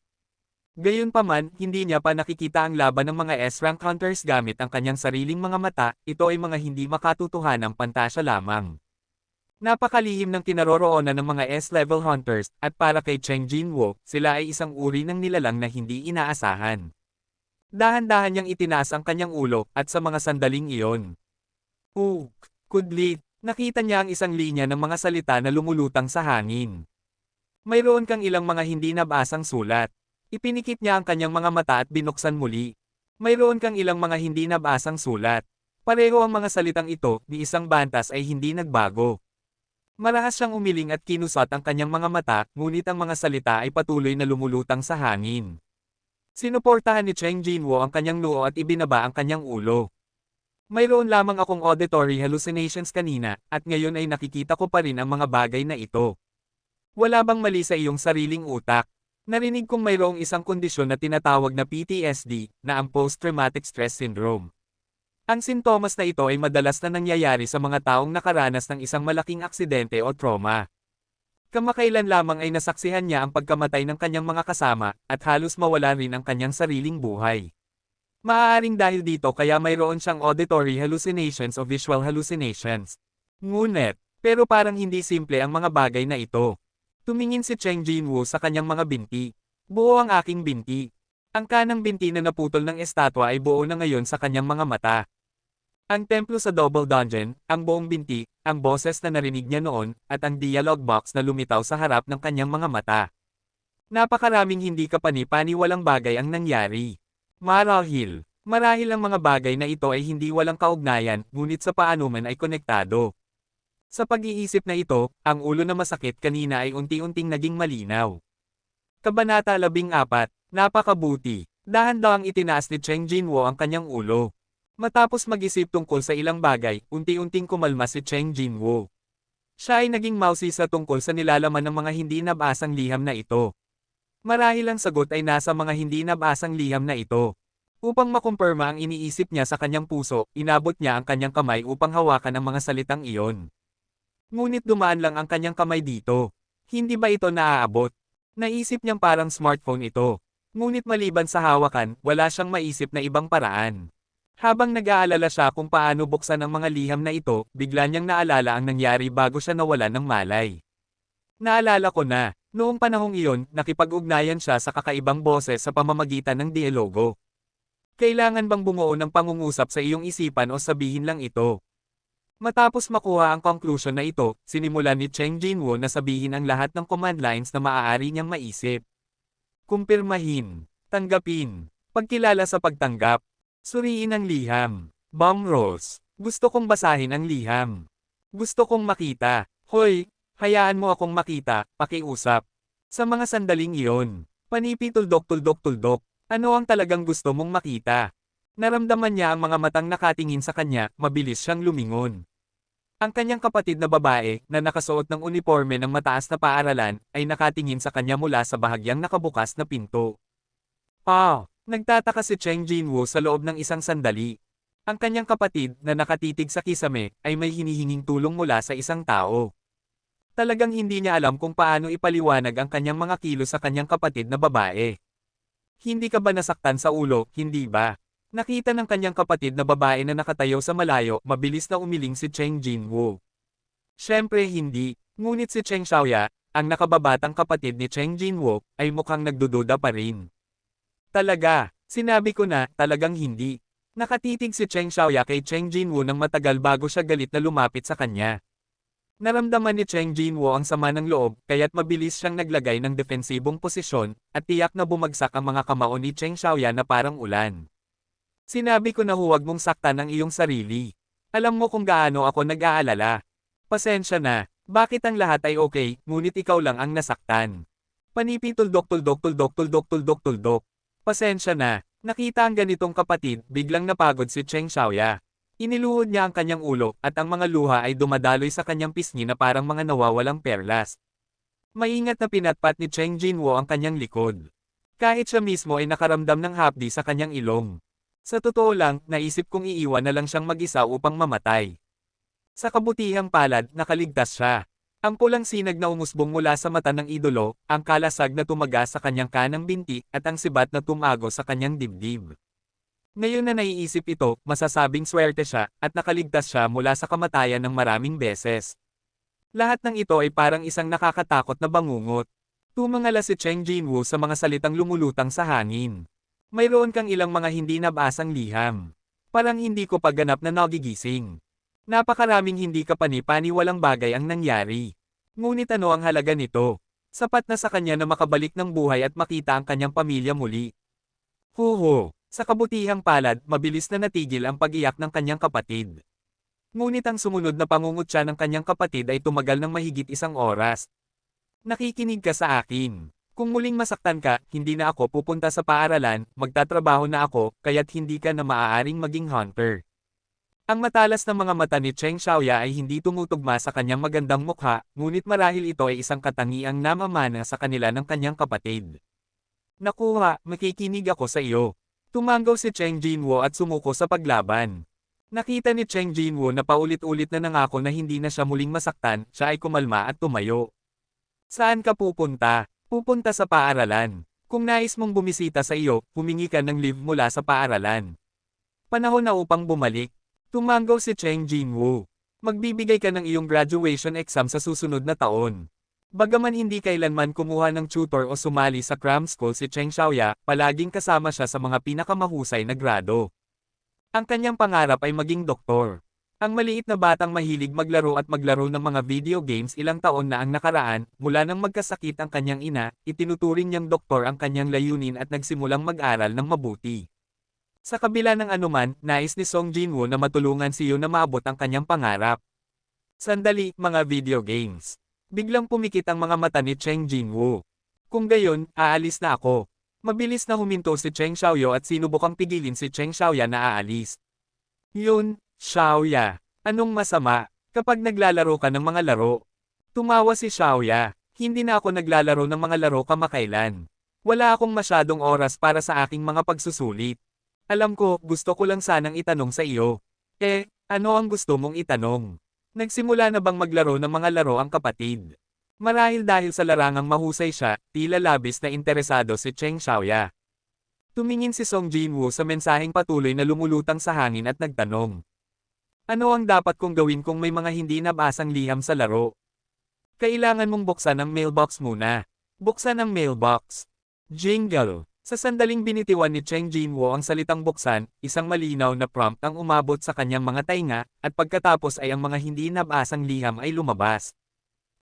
Gayunpaman, hindi niya pa nakikita ang laban ng mga S-rank hunters gamit ang kanyang sariling mga mata, ito ay mga hindi makatutuhanang pantasya lamang. Napakalihim ng kinaroroonan ng mga S-level hunters, at para kay Cheng Jinwoo, sila ay isang uri ng nilalang na hindi inaasahan. Dahan-dahan niyang itinaas ang kanyang ulo, at sa mga sandaling iyon. Kudlit, nakita niya ang isang linya ng mga salita na lumulutang sa hangin. Mayroon kang ilang mga hindi nabasang sulat. Ipinikit niya ang kanyang mga mata at binuksan muli. Mayroon kang ilang mga hindi nabasang sulat. Pareho ang mga salitang ito, ni isang bantas ay hindi nagbago. Marahas siyang umiling at kinusat ang kanyang mga mata, ngunit ang mga salita ay patuloy na lumulutang sa hangin. Sinuportahan ni Cheng Jinwoo ang kanyang noo at ibinaba ang kanyang ulo. Mayroon lamang akong auditory hallucinations kanina, at ngayon ay nakikita ko pa rin ang mga bagay na ito. Wala bang mali sa iyong sariling utak? Narinig kong mayroong isang kondisyon na tinatawag na PTSD, na ang Post-Traumatic Stress Syndrome. Ang sintomas na ito ay madalas na nangyayari sa mga taong nakaranas ng isang malaking aksidente o trauma. Kamakailan lamang ay nasaksihan niya ang pagkamatay ng kanyang mga kasama, at halos mawala rin ang kanyang sariling buhay. Maaaring dahil dito kaya mayroon siyang auditory hallucinations o visual hallucinations. Ngunit, pero parang hindi simple ang mga bagay na ito. Tumingin si Cheng Jinwoo sa kanyang mga binti. Buo ang aking binti. Ang kanang binti na naputol ng estatwa ay buo na ngayon sa kanyang mga mata. Ang templo sa Double Dungeon, ang buong binti, ang boses na narinig niya noon, at ang dialogue box na lumitaw sa harap ng kanyang mga mata. Napakaraming hindi kapani-paniwalang bagay ang nangyari. Marahil ang mga bagay na ito ay hindi walang kaugnayan, ngunit sa paanuman ay konektado. Sa pag-iisip na ito, ang ulo na masakit kanina ay unti-unting naging malinaw. Kabanata 14, napakabuti. Dahan-dahang itinaas ni Cheng Jinwoo ang kanyang ulo. Matapos mag-isip tungkol sa ilang bagay, unti-unting kumalma si Cheng Jinwoo. Siya ay naging mousy sa tungkol sa nilalaman ng mga hindi nabasang liham na ito. Marahil ang sagot ay nasa mga hindi nabasang liham na ito. Upang makumpirma ang iniisip niya sa kanyang puso, inabot niya ang kanyang kamay upang hawakan ang mga salitang iyon. Ngunit dumaan lang ang kanyang kamay dito. Hindi ba ito naaabot? Naisip niyang parang smartphone ito. Ngunit maliban sa hawakan, wala siyang maisip na ibang paraan. Habang nag-aalala siya kung paano buksan ang mga liham na ito, bigla niyang naalala ang nangyari bago siya nawalan ng malay. Naalala ko na, noong panahong iyon, nakipag-ugnayan siya sa kakaibang boses sa pamamagitan ng dialogo. Kailangan bang bumuo ng pangungusap sa iyong isipan o sabihin lang ito? Matapos makuha ang conclusion na ito, sinimulan ni Cheng Jinwoo na sabihin ang lahat ng command lines na maaari niyang maisip. Kumpirmahin, tanggapin, pagkilala sa pagtanggap, suriin ang liham, bomb rolls, gusto kong basahin ang liham. Gusto kong makita, hoy, hayaan mo akong makita, pakiusap. Sa mga sandaling iyon, panipi tuldok-tuldok-tuldok, ano ang talagang gusto mong makita? Naramdaman niya ang mga matang nakatingin sa kanya, mabilis siyang lumingon. Ang kanyang kapatid na babae, na nakasuot ng uniforme ng mataas na paaralan, ay nakatingin sa kanya mula sa bahagyang nakabukas na pinto. Nagtataka si Cheng Jinwoo sa loob ng isang sandali. Ang kanyang kapatid, na nakatitig sa kisame, ay may hinihinging tulong mula sa isang tao. Talagang hindi niya alam kung paano ipaliwanag ang kanyang mga kilos sa kanyang kapatid na babae. Hindi ka ba nasaktan sa ulo, hindi ba? Nakita ng kanyang kapatid na babae na nakatayo sa malayo, mabilis na umiling si Cheng Jinwoo. Siyempre hindi, ngunit si Cheng Xiaoya, ang nakababatang kapatid ni Cheng Jinwoo, ay mukhang nagdududa pa rin. Talaga, sinabi ko na, talagang hindi. Nakatitig si Cheng Xiaoya kay Cheng Jinwoo ng matagal bago siya galit na lumapit sa kanya. Naramdaman ni Cheng Jinwoo ang sama ng loob, kaya't mabilis siyang naglagay ng defensibong posisyon, at tiyak na bumagsak ang mga kamao ni Cheng Xiaoya na parang ulan. Sinabi ko na huwag mong saktan ang iyong sarili. Alam mo kung gaano ako nag-aalala. Pasensya na, bakit ang lahat ay okay, ngunit ikaw lang ang nasaktan. Panipi tuldok-tuldok-tuldok-tuldok-tuldok-tuldok. Pasensya na, nakita ang ganitong kapatid, biglang napagod si Cheng Xiaoya. Iniluhod niya ang kanyang ulo, at ang mga luha ay dumadaloy sa kanyang pisngi na parang mga nawawalang perlas. Maingat na pinatpat ni Cheng Jinwoo ang kanyang likod. Kahit siya mismo ay nakaramdam ng hapdi sa kanyang ilong. Sa totoo lang, naisip kong iiwan na lang siyang mag-isa upang mamatay. Sa kabutihang palad, nakaligtas siya. Ang pulang sinag na umusbong mula sa mata ng idolo, ang kalasag na tumaga sa kanyang kanang binti, at ang sibat na tumago sa kanyang dibdib. Ngayon na naiisip ito, masasabing swerte siya, at nakaligtas siya mula sa kamatayan ng maraming beses. Lahat ng ito ay parang isang nakakatakot na bangungot. Tumangala si Cheng Jinwoo sa mga salitang lumulutang sa hangin. Mayroon kang ilang mga hindi nabasang liham. Parang hindi ko pa ganap na nagigising. Napakaraming hindi kapani-paniwalang bagay ang nangyari. Ngunit ano ang halaga nito? Sapat na sa kanya na makabalik ng buhay at makita ang kanyang pamilya muli. Huho! Sa kabutihang palad, mabilis na natigil ang pag-iyak ng kanyang kapatid. Ngunit ang sumunod na pangungutya ng kanyang kapatid ay tumagal ng mahigit 1 oras. Nakikinig ka sa akin. Kung muling masaktan ka, hindi na ako pupunta sa paaralan, magtatrabaho na ako, kaya't hindi ka na maaaring maging hunter. Ang matalas na mga mata ni Cheng Xiaoya ay hindi tumutugma sa kanyang magandang mukha, ngunit marahil ito ay isang katangiang namamana sa kanila ng kanyang kapatid. Nakuha, makikinig ako sa iyo. Tumanggaw si Cheng Jinwoo at sumuko sa paglaban. Nakita ni Cheng Jinwoo na paulit-ulit na nangako na hindi na siya muling masaktan, siya ay kumalma at tumayo. Saan ka pupunta? Pupunta sa paaralan. Kung nais mong bumisita sa iyo, humingi ka ng leave mula sa paaralan. Panahon na upang bumalik. Tumanggaw si Cheng Jinwoo. Magbibigay ka ng iyong graduation exam sa susunod na taon. Bagaman hindi kailanman kumuha ng tutor o sumali sa cram school si Cheng Xiaoya, palaging kasama siya sa mga pinakamahusay na grado. Ang kanyang pangarap ay maging doktor. Ang maliit na batang mahilig maglaro at maglaro ng mga video games ilang taon na ang nakaraan, mula nang magkasakit ang kanyang ina, itinuturing niyang doktor ang kanyang layunin at nagsimulang mag-aral ng mabuti. Sa kabila ng anuman, nais ni Song Jinwoo na matulungan si Yoon na maabot ang kanyang pangarap. Sandali, mga video games. Biglang pumikit ang mga mata ni Cheng Jinwoo. Kung gayon, aalis na ako. Mabilis na huminto si Cheng Xiaoyo at sinubukang pigilin si Cheng Xiaoya na aalis. Yun, Xiaoya. Anong masama, kapag naglalaro ka ng mga laro? Tumawa si Xiaoya. Hindi na ako naglalaro ng mga laro kamakailan. Wala akong masyadong oras para sa aking mga pagsusulit. Alam ko, gusto ko lang sanang itanong sa iyo. Ano ang gusto mong itanong? Nagsimula na bang maglaro ng mga laro ang kapatid? Marahil dahil sa larangang mahusay siya, tila labis na interesado si Cheng Xiaoya. Tumingin si Song Jinwoo sa mensaheng patuloy na lumulutang sa hangin at nagtanong. Ano ang dapat kong gawin kung may mga hindi nabasang liham sa laro? Kailangan mong buksan ang mailbox muna. Buksan ang mailbox. Jingle. Sa sandaling binitiwan ni Cheng Jinwoo ang salitang buksan, isang malinaw na prompt ang umabot sa kanyang mga tainga, at pagkatapos ay ang mga hindi nabasang liham ay lumabas.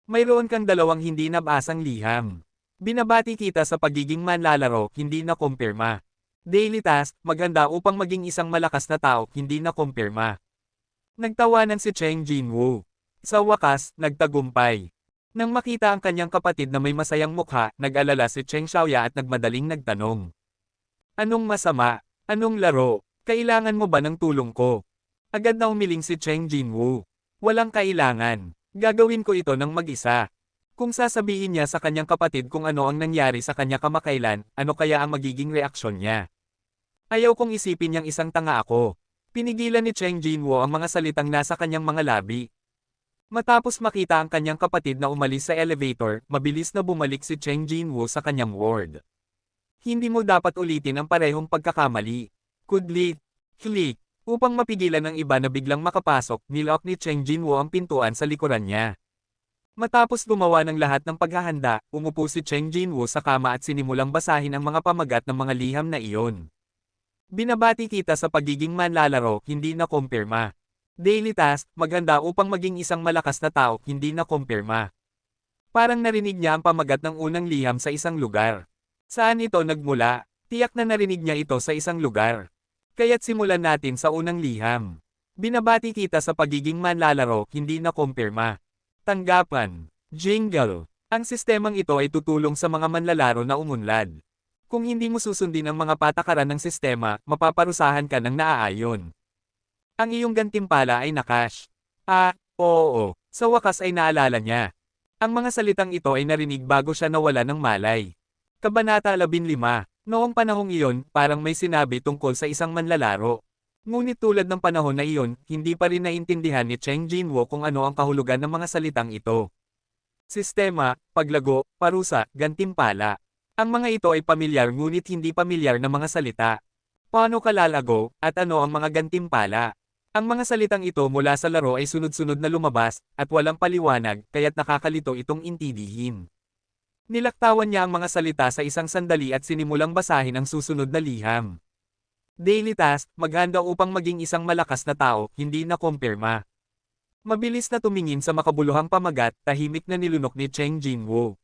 Mayroon kang 2 hindi nabasang liham. Binabati kita sa pagiging manlalaro, hindi na kumpirma. Daily task, maghanda upang maging isang malakas na tao, hindi na kumpirma. Nagtawanan si Cheng Jinwoo. Sa wakas, nagtagumpay. Nang makita ang kanyang kapatid na may masayang mukha, nag-alala si Cheng Xiaoya at nagmadaling nagtanong. Anong masama? Anong laro? Kailangan mo ba ng tulong ko? Agad na umiling si Cheng Jinwoo. Walang kailangan. Gagawin ko ito ng mag-isa. Kung sasabihin niya sa kanyang kapatid kung ano ang nangyari sa kanya kamakailan, ano kaya ang magiging reaksyon niya? Ayaw kong isipin niyang isang tanga ako. Pinigilan ni Cheng Jinwoo ang mga salitang nasa kanyang mga labi. Matapos makita ang kanyang kapatid na umalis sa elevator, mabilis na bumalik si Cheng Jinwoo sa kanyang ward. Hindi mo dapat ulitin ang parehong pagkakamali. Kudlit. Click. Upang mapigilan ang iba na biglang makapasok, nilock ni Cheng Jinwoo ang pintuan sa likuran niya. Matapos gumawa ng lahat ng paghahanda, umupo si Cheng Jinwoo sa kama at sinimulang basahin ang mga pamagat ng mga liham na iyon. Binabati kita sa pagiging manlalaro, hindi na kumpirma. Daily task, maghanda upang maging isang malakas na tao, hindi na kumpirma. Parang narinig niya ang pamagat ng unang liham sa isang lugar. Saan ito nagmula? Tiyak na narinig niya ito sa isang lugar. Kaya't simulan natin sa unang liham. Binabati kita sa pagiging manlalaro, hindi na kumpirma. Tanggapan. Jingle. Ang sistemang ito ay tutulong sa mga manlalaro na umunlad. Kung hindi mo susundin ang mga patakaran ng sistema, mapaparusahan ka ng naaayon. Ang iyong gantimpala ay nakash. Oo. Sa wakas ay naalala niya. Ang mga salitang ito ay narinig bago siya nawala ng malay. Kabanata 15. Noong panahong iyon, parang may sinabi tungkol sa isang manlalaro. Ngunit tulad ng panahon na iyon, hindi pa rin naintindihan ni Cheng Jinwoo kung ano ang kahulugan ng mga salitang ito. sistema, paglago, parusa, gantimpala. Ang mga ito ay pamilyar ngunit hindi pamilyar na mga salita. Paano ka lalago, at ano ang mga gantimpala? Ang mga salitang ito mula sa laro ay sunod-sunod na lumabas, at walang paliwanag, kaya't nakakalito itong intindihin. Nilaktawan niya ang mga salita sa isang sandali at sinimulang basahin ang susunod na liham. Daily task, maghanda upang maging isang malakas na tao, hindi na kumpirma. Mabilis na tumingin sa makabuluhang pamagat, tahimik na nilunok ni Cheng Jinwoo.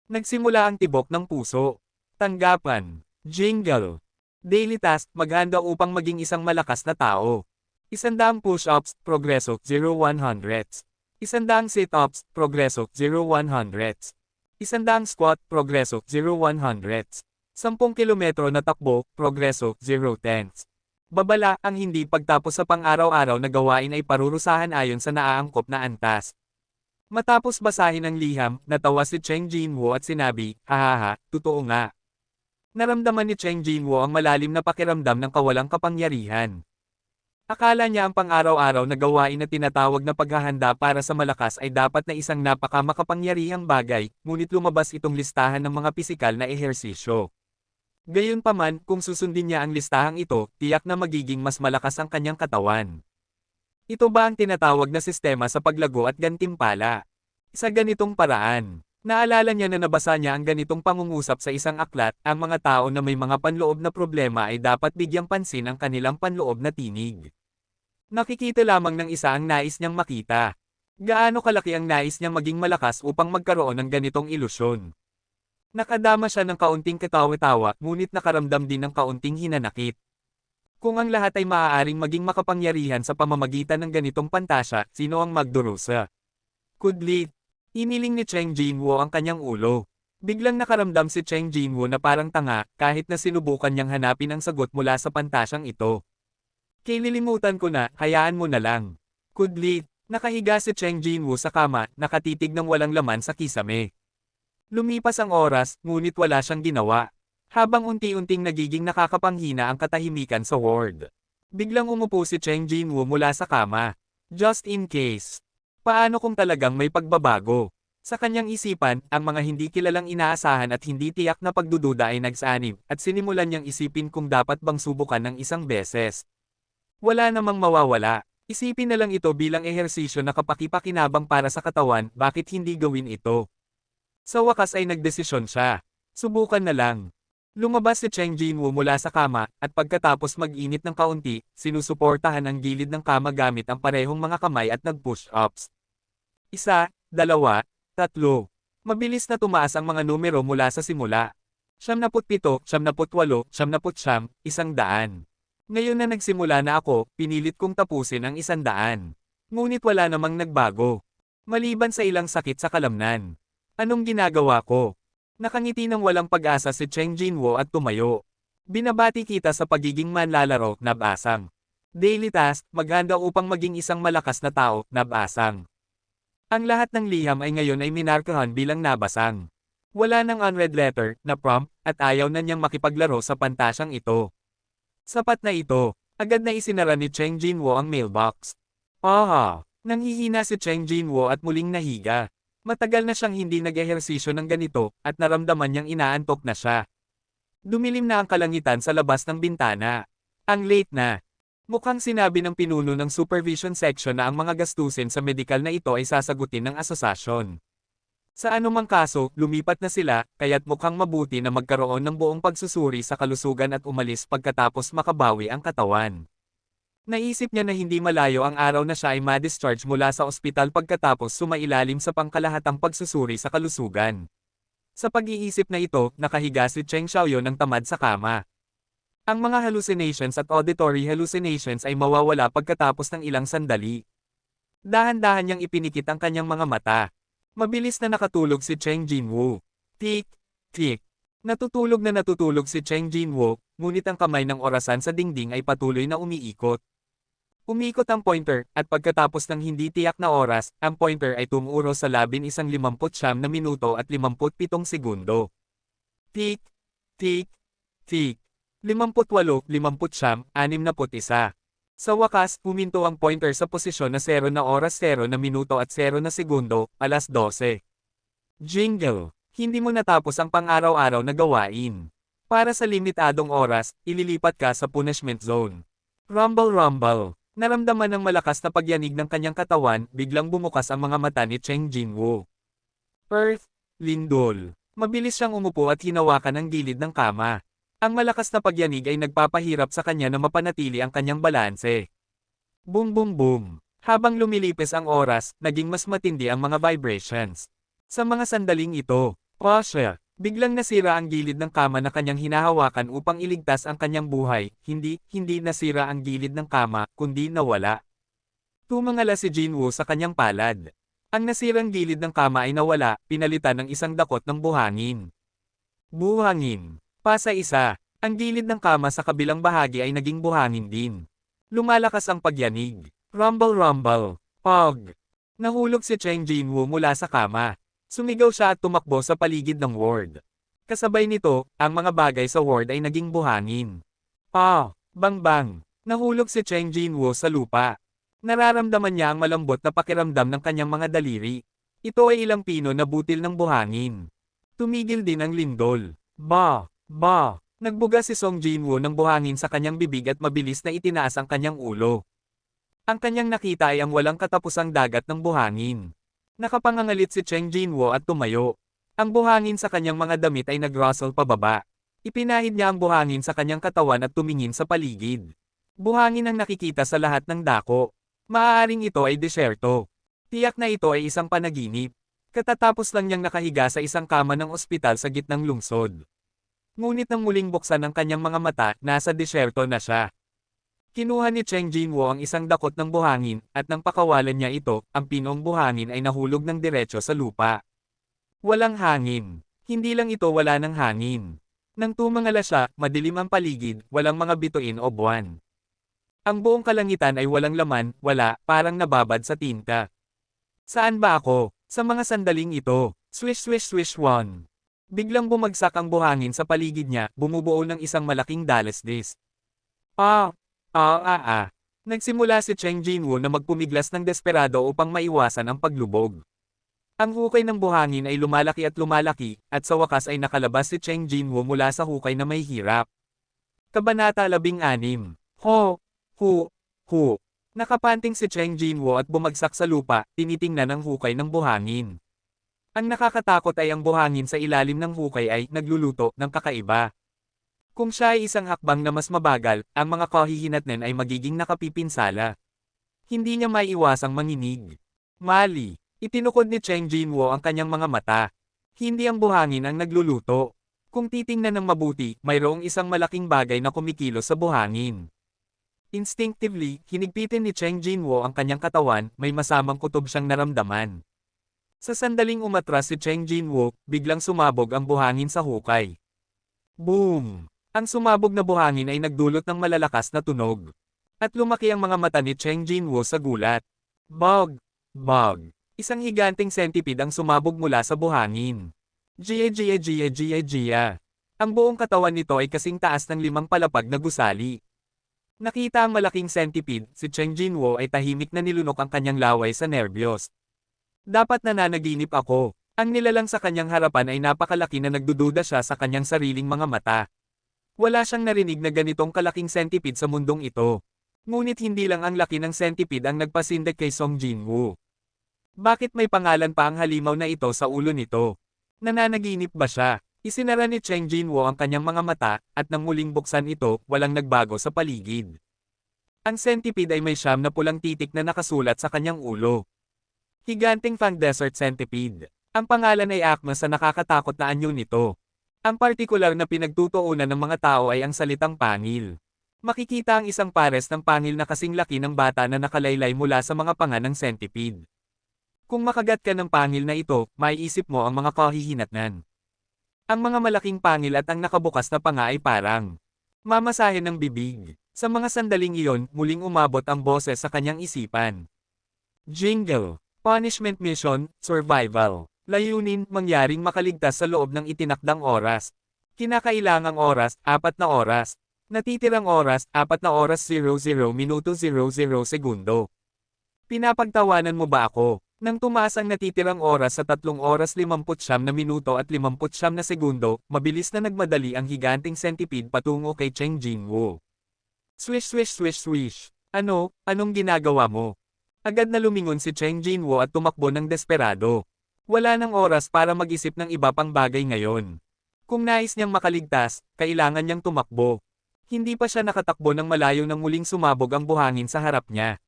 Nagsimula ang tibok ng puso. Tanggapan. Jingle. Daily task, maghanda upang maging isang malakas na tao. 100 push-ups, progreso, 0-100. 100 sit-ups, progreso, 0-100. 100 squat, progreso, 0-100. 10 kilometro na takbo, progreso, 0-10. Babala, ang hindi pagtapos sa pang-araw-araw na gawain ay parurusahan ayon sa naaangkop na antas. Matapos basahin ang liham, natawa si Cheng Jinwoo at sinabi, hahaha, totoo nga. Naramdaman ni Cheng Jinwoo ang malalim na pakiramdam ng kawalang kapangyarihan. Akala niya ang pang-araw-araw na gawain na tinatawag na paghahanda para sa malakas ay dapat na isang napaka-makapangyarihang bagay, ngunit lumabas itong listahan ng mga pisikal na ehersisyo. Gayunpaman, kung susundin niya ang listahang ito, tiyak na magiging mas malakas ang kanyang katawan. Ito ba ang tinatawag na sistema sa paglago at gantimpala? Sa ganitong paraan, naalala niya na nabasa niya ang ganitong pangungusap sa isang aklat, ang mga tao na may mga panloob na problema ay dapat bigyang pansin ang kanilang panloob na tinig. Nakikita lamang ng isa ang nais niyang makita. Gaano kalaki ang nais niyang maging malakas upang magkaroon ng ganitong ilusyon. Nakadama siya ng kaunting katawa-tawa, ngunit nakaramdam din ng kaunting hinanakit. Kung ang lahat ay maaaring maging makapangyarihan sa pamamagitan ng ganitong pantasya, sino ang magdurusa? Kudlit. Iniling ni Cheng Jinwoo ang kanyang ulo. Biglang nakaramdam si Cheng Jinwoo na parang tanga, kahit na sinubukan niyang hanapin ang sagot mula sa pantasyang ito. Kililimutan ko na, hayaan mo na lang. Kudlit. Nakahiga si Cheng Jinwoo sa kama, nakatitig ng walang laman sa kisame. Lumipas ang oras, ngunit wala siyang ginawa. Habang unti-unting nagiging nakakapanghina ang katahimikan sa ward. Biglang umupo si Cheng Jinwoo mula sa kama. Just in case. Paano kung talagang may pagbabago? Sa kanyang isipan, ang mga hindi kilalang inaasahan at hindi tiyak na pagdududa ay nagsanib, at sinimulan niyang isipin kung dapat bang subukan ng isang beses. Wala namang mawawala. Isipin na lang ito bilang ehersisyo na kapakipakinabang para sa katawan, bakit hindi gawin ito? Sa wakas ay nagdesisyon siya. Subukan na lang. Lumabas si Cheng Jinwoo mula sa kama, at pagkatapos mag-init ng kaunti, sinusuportahan ang gilid ng kama gamit ang parehong mga kamay at nag-push-ups. 1, 2, 3. Mabilis na tumaas ang mga numero mula sa simula. 77, 78, 79, 100. Ngayon na nagsimula na ako, pinilit kong tapusin ang 100. Ngunit wala namang nagbago. Maliban sa ilang sakit sa kalamnan. Anong ginagawa ko? Nakangiti ng walang pag-asa si Cheng Jinwoo at tumayo. Binabati kita sa pagiging manlalaro, nabasang. Daily task, maghanda upang maging isang malakas na tao, nabasang. Ang lahat ng liham ay ngayon ay minarkahan bilang nabasang. Wala nang unread letter, na prompt, at ayaw na niyang makipaglaro sa pantasyang ito. Sapat na ito. Agad na isinara ni Cheng Jinwoo ang mailbox. Nanghihina si Cheng Jinwoo at muling nahiga. Matagal na siyang hindi nag-ehersisyo ng ganito, at naramdaman niyang inaantok na siya. Dumilim na ang kalangitan sa labas ng bintana. Ang late na. Mukhang sinabi ng pinuno ng supervision section na ang mga gastusin sa medikal na ito ay sasagutin ng asosasyon. Sa anumang kaso, lumipat na sila, kaya't mukhang mabuti na magkaroon ng buong pagsusuri sa kalusugan at umalis pagkatapos makabawi ang katawan. Naisip niya na hindi malayo ang araw na siya ay ma-discharge mula sa ospital pagkatapos sumailalim sa pangkalahatang pagsusuri sa kalusugan. Sa pag-iisip na ito, nakahiga si Cheng Xiaoyo ng tamad sa kama. Ang mga hallucinations at auditory hallucinations ay mawawala pagkatapos ng ilang sandali. Dahan-dahan niyang ipinikit ang kanyang mga mata. Mabilis na nakatulog si Cheng Jinwoo. Tik, tik. Natutulog si Cheng Jinwoo, ngunit ang kamay ng orasan sa dingding ay patuloy na umiikot. Umikot ang pointer, at pagkatapos ng hindi tiyak na oras, ang pointer ay tumuro sa 11:59 na minuto at 57 segundo. Tik, tik, tik. 58, 59, 61. Sa wakas, huminto ang pointer sa posisyon na 0 na oras 0 na minuto at 0 na segundo, 12:00. Jingle. Hindi mo natapos ang pang-araw-araw na gawain. Para sa limitadong oras, ililipat ka sa punishment zone. Rumble rumble. Naramdaman ng malakas na pagyanig ng kanyang katawan, biglang bumukas ang mga mata ni Cheng Jinwoo. Earth, lindol. Mabilis siyang umupo at hinawakan ang gilid ng kama. Ang malakas na pagyanig ay nagpapahirap sa kanya na mapanatili ang kanyang balanse. Boom boom boom. Habang lumilipis ang oras, naging mas matindi ang mga vibrations. Sa mga sandaling ito, biglang nasira ang gilid ng kama na kanyang hinahawakan upang iligtas ang kanyang buhay. Hindi nasira ang gilid ng kama, kundi nawala. Tumangala si Jinwoo sa kanyang palad. Ang nasirang gilid ng kama ay nawala, pinalitan ng isang dakot ng buhangin. Buhangin. Pasa isa. Ang gilid ng kama sa kabilang bahagi ay naging buhangin din. Lumalakas ang pagyanig. Rumble rumble. Pog. Nahulog si Cheng Jinwoo mula sa kama. Sumigaw siya at tumakbo sa paligid ng ward. Kasabay nito, ang mga bagay sa ward ay naging buhangin. Bang bang. Nahulog si Cheng Jinwoo sa lupa. Nararamdaman niya ang malambot na pakiramdam ng kanyang mga daliri. Ito ay ilang pino na butil ng buhangin. Tumigil din ang lindol. Ba. Nagbuga si Song Jinwoo ng buhangin sa kanyang bibig at mabilis na itinaas ang kanyang ulo. Ang kanyang nakita ay ang walang katapusang dagat ng buhangin. Nakapangangalit si Cheng Jinwoo at tumayo. Ang buhangin sa kanyang mga damit ay nag-rustle pababa. Ipinahid niya ang buhangin sa kanyang katawan at tumingin sa paligid. Buhangin ang nakikita sa lahat ng dako. Maaaring ito ay disyerto. Tiyak na ito ay isang panaginip. Katatapos lang niyang nakahiga sa isang kama ng ospital sa gitnang lungsod. Ngunit nang muling buksan ang kanyang mga mata, nasa disyerto na siya. Kinuha ni Cheng Jinwoo ang isang dakot ng buhangin, at nang pakawalan niya ito, ang pinong buhangin ay nahulog ng diretso sa lupa. Walang hangin. Hindi lang ito wala ng hangin. Nang tumangala siya, madilim ang paligid, walang mga bituin o buwan. Ang buong kalangitan ay walang laman, parang nababad sa tinta. Saan ba ako? Sa mga sandaling ito. Swish swish swish one. Biglang bumagsak ang buhangin sa paligid niya, bumubuo ng isang malaking dalesdis. Nagsimula si Cheng Jinwoo na magpumiglas ng desperado upang maiwasan ang paglubog. Ang hukay ng buhangin ay lumalaki, at sa wakas ay nakalabas si Cheng Jinwoo mula sa hukay na may hirap. Kabanata 16. Nakapanting si Cheng Jinwoo at bumagsak sa lupa, tinitingnan ang hukay ng buhangin. Ang nakakatakot ay ang buhangin sa ilalim ng hukay ay nagluluto ng kakaiba. Kung siya ay isang hakbang na mas mabagal, ang mga kahihinatnan ay magiging nakapipinsala. Hindi niya maiiwasang manginig. Mali. Itinukod ni Cheng Jinwoo ang kanyang mga mata. Hindi ang buhangin ang nagluluto. Kung titingnan ng mabuti, mayroong isang malaking bagay na kumikilos sa buhangin. Instinctively, hinigpitin ni Cheng Jinwoo ang kanyang katawan, may masamang kutob siyang naramdaman. Sa sandaling umatras si Cheng Jinwoo, biglang sumabog ang buhangin sa hukay. Boom! Ang sumabog na buhangin ay nagdulot ng malalakas na tunog. At lumaki ang mga mata ni Cheng Jinwoo sa gulat. Bog! Isang higanteng centipede ang sumabog mula sa buhangin. Gia. Ang buong katawan nito ay kasing taas ng 5 palapag na gusali. Nakita ang malaking centipede, si Cheng Jinwoo ay tahimik na nilunok ang kanyang laway sa nerbiyos. Dapat nananaginip ako. Ang nilalang sa kanyang harapan ay napakalaki na nagdududa siya sa kanyang sariling mga mata. Wala siyang narinig na ganitong kalaking centipede sa mundong ito. Ngunit hindi lang ang laki ng centipede ang nagpasindak kay Song Jinwoo. Bakit may pangalan pa ang halimaw na ito sa ulo nito? Nananaginip ba siya? Isinara ni Cheng Jinwoo ang kanyang mga mata, at nang muling buksan ito, walang nagbago sa paligid. Ang centipede ay may 9 na pulang titik na nakasulat sa kanyang ulo. Higanting Fang Desert Centipede. Ang pangalan ay akma sa nakakatakot na anyo nito. Ang partikular na pinagtutuunan ng mga tao ay ang salitang pangil. Makikita ang isang pares ng pangil na kasing laki ng bata na nakalaylay mula sa mga panga ng centipede. Kung makagat ka ng pangil na ito, maiisip mo ang mga kahihinatnan. Ang mga malaking pangil at ang nakabukas na panga ay parang mamasahe ng bibig. Sa mga sandaling iyon, muling umabot ang boses sa kanyang isipan. Jingle. Punishment Mission, Survival. Layunin, mangyaring makaligtas sa loob ng itinakdang oras. Kinakailangang oras, 4 na oras. Natitirang oras, 4 na oras 00 minuto 00 segundo. Pinapagtawanan mo ba ako? Nang tumaas ang natitirang oras sa 3 oras 59 na minuto at 59 na segundo, mabilis na nagmadali ang higanteng centipede patungo kay Cheng Jinwoo. Swish swish swish swish. Anong ginagawa mo? Agad na lumingon si Cheng Jinwoo at tumakbo ng desperado. Wala nang oras para mag-isip ng iba pang bagay ngayon. Kung nais niyang makaligtas, kailangan niyang tumakbo. Hindi pa siya nakatakbo ng malayo nang muling sumabog ang buhangin sa harap niya.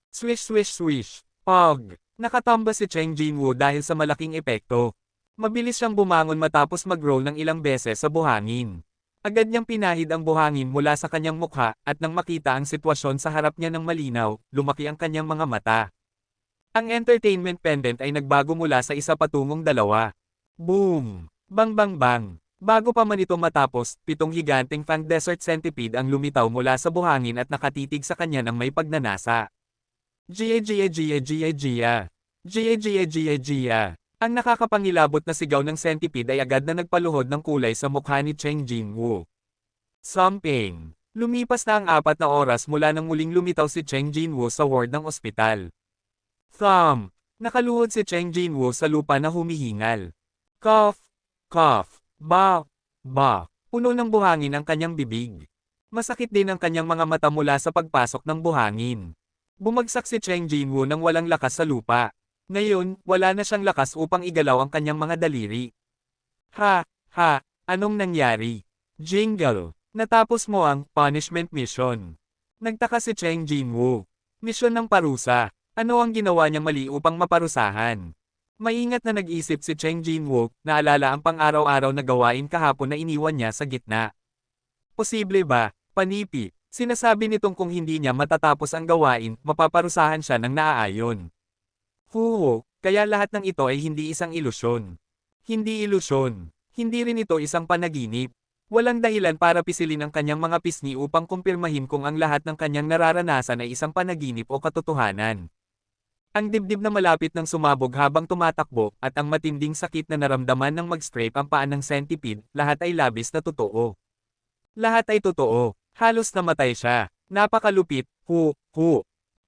Swish swish swish. Pog! Nakatamba si Cheng Jinwoo dahil sa malaking epekto. Mabilis siyang bumangon matapos mag-roll ng ilang beses sa buhangin. Agad niyang pinahid ang buhangin mula sa kanyang mukha at nang makita ang sitwasyon sa harap niya ng malinaw, lumaki ang kanyang mga mata. Ang entertainment pendant ay nagbago mula sa isa patungong dalawa. Boom! Bang bang bang! Bago pa man ito matapos, 7 higanteng Fang Desert Centipede ang lumitaw mula sa buhangin at nakatitig sa kanya ng may pagnanasa. Gia Gia Gia Gia Gia. Gia Gia Gia Gia. Ang nakakapangilabot na sigaw ng centipede ay agad na nagpaluhod ng kulay sa mukha ni Cheng Jinwoo. Something. Lumipas na ang 4 na oras mula nang muling lumitaw si Cheng Jinwoo sa ward ng ospital. Thump. Nakaluhod si Cheng Jinwoo sa lupa na humihingal. Cough. Cough. Ba. Ba. Puno ng buhangin ang kanyang bibig. Masakit din ang kanyang mga mata mula sa pagpasok ng buhangin. Bumagsak si Cheng Jinwoo nang walang lakas sa lupa. Ngayon, wala na siyang lakas upang igalaw ang kanyang mga daliri. Ha, anong nangyari? Jingle, natapos mo ang punishment mission. Nagtaka si Cheng Jinwoo. Misyon ng parusa. Ano ang ginawa niyang mali upang maparusahan? Maingat na nag-isip si Cheng Jinwoo, naalala ang pang-araw-araw na gawain kahapon na iniwan niya sa gitna. Posible ba, panipi? Sinasabi nitong kung hindi niya matatapos ang gawain, mapaparusahan siya ng naaayon. Kaya lahat ng ito ay hindi isang ilusyon. Hindi ilusyon. Hindi rin ito isang panaginip. Walang dahilan para pisilin ang kanyang mga pisngi upang kumpirmahin kung ang lahat ng kanyang nararanasan ay isang panaginip o katotohanan. Ang dibdib na malapit ng sumabog habang tumatakbo, at ang matinding sakit na naramdaman ng mag-scrape ang paan ng centipede, lahat ay labis na totoo. Lahat ay totoo. Halos namatay siya. Napakalupit.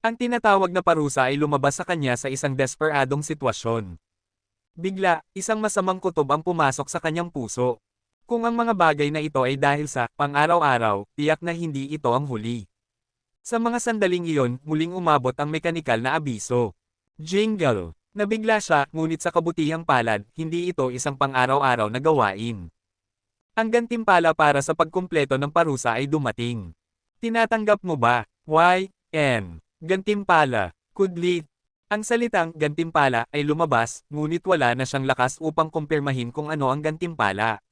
Ang tinatawag na parusa ay lumabas sa kanya sa isang desperadong sitwasyon. Bigla, isang masamang kutob ang pumasok sa kanyang puso. Kung ang mga bagay na ito ay dahil sa pang-araw-araw, tiyak na hindi ito ang huli. Sa mga sandaling iyon, muling umabot ang mekanikal na abiso. Jingle. Nabigla siya, ngunit sa kabutihang palad, hindi ito isang pang-araw-araw na gawain. Ang gantimpala para sa pagkumpleto ng parusa ay dumating. Tinatanggap mo ba? Gantimpala. Kudlit. Ang salitang gantimpala ay lumabas, ngunit wala na siyang lakas upang kumpirmahin kung ano ang gantimpala.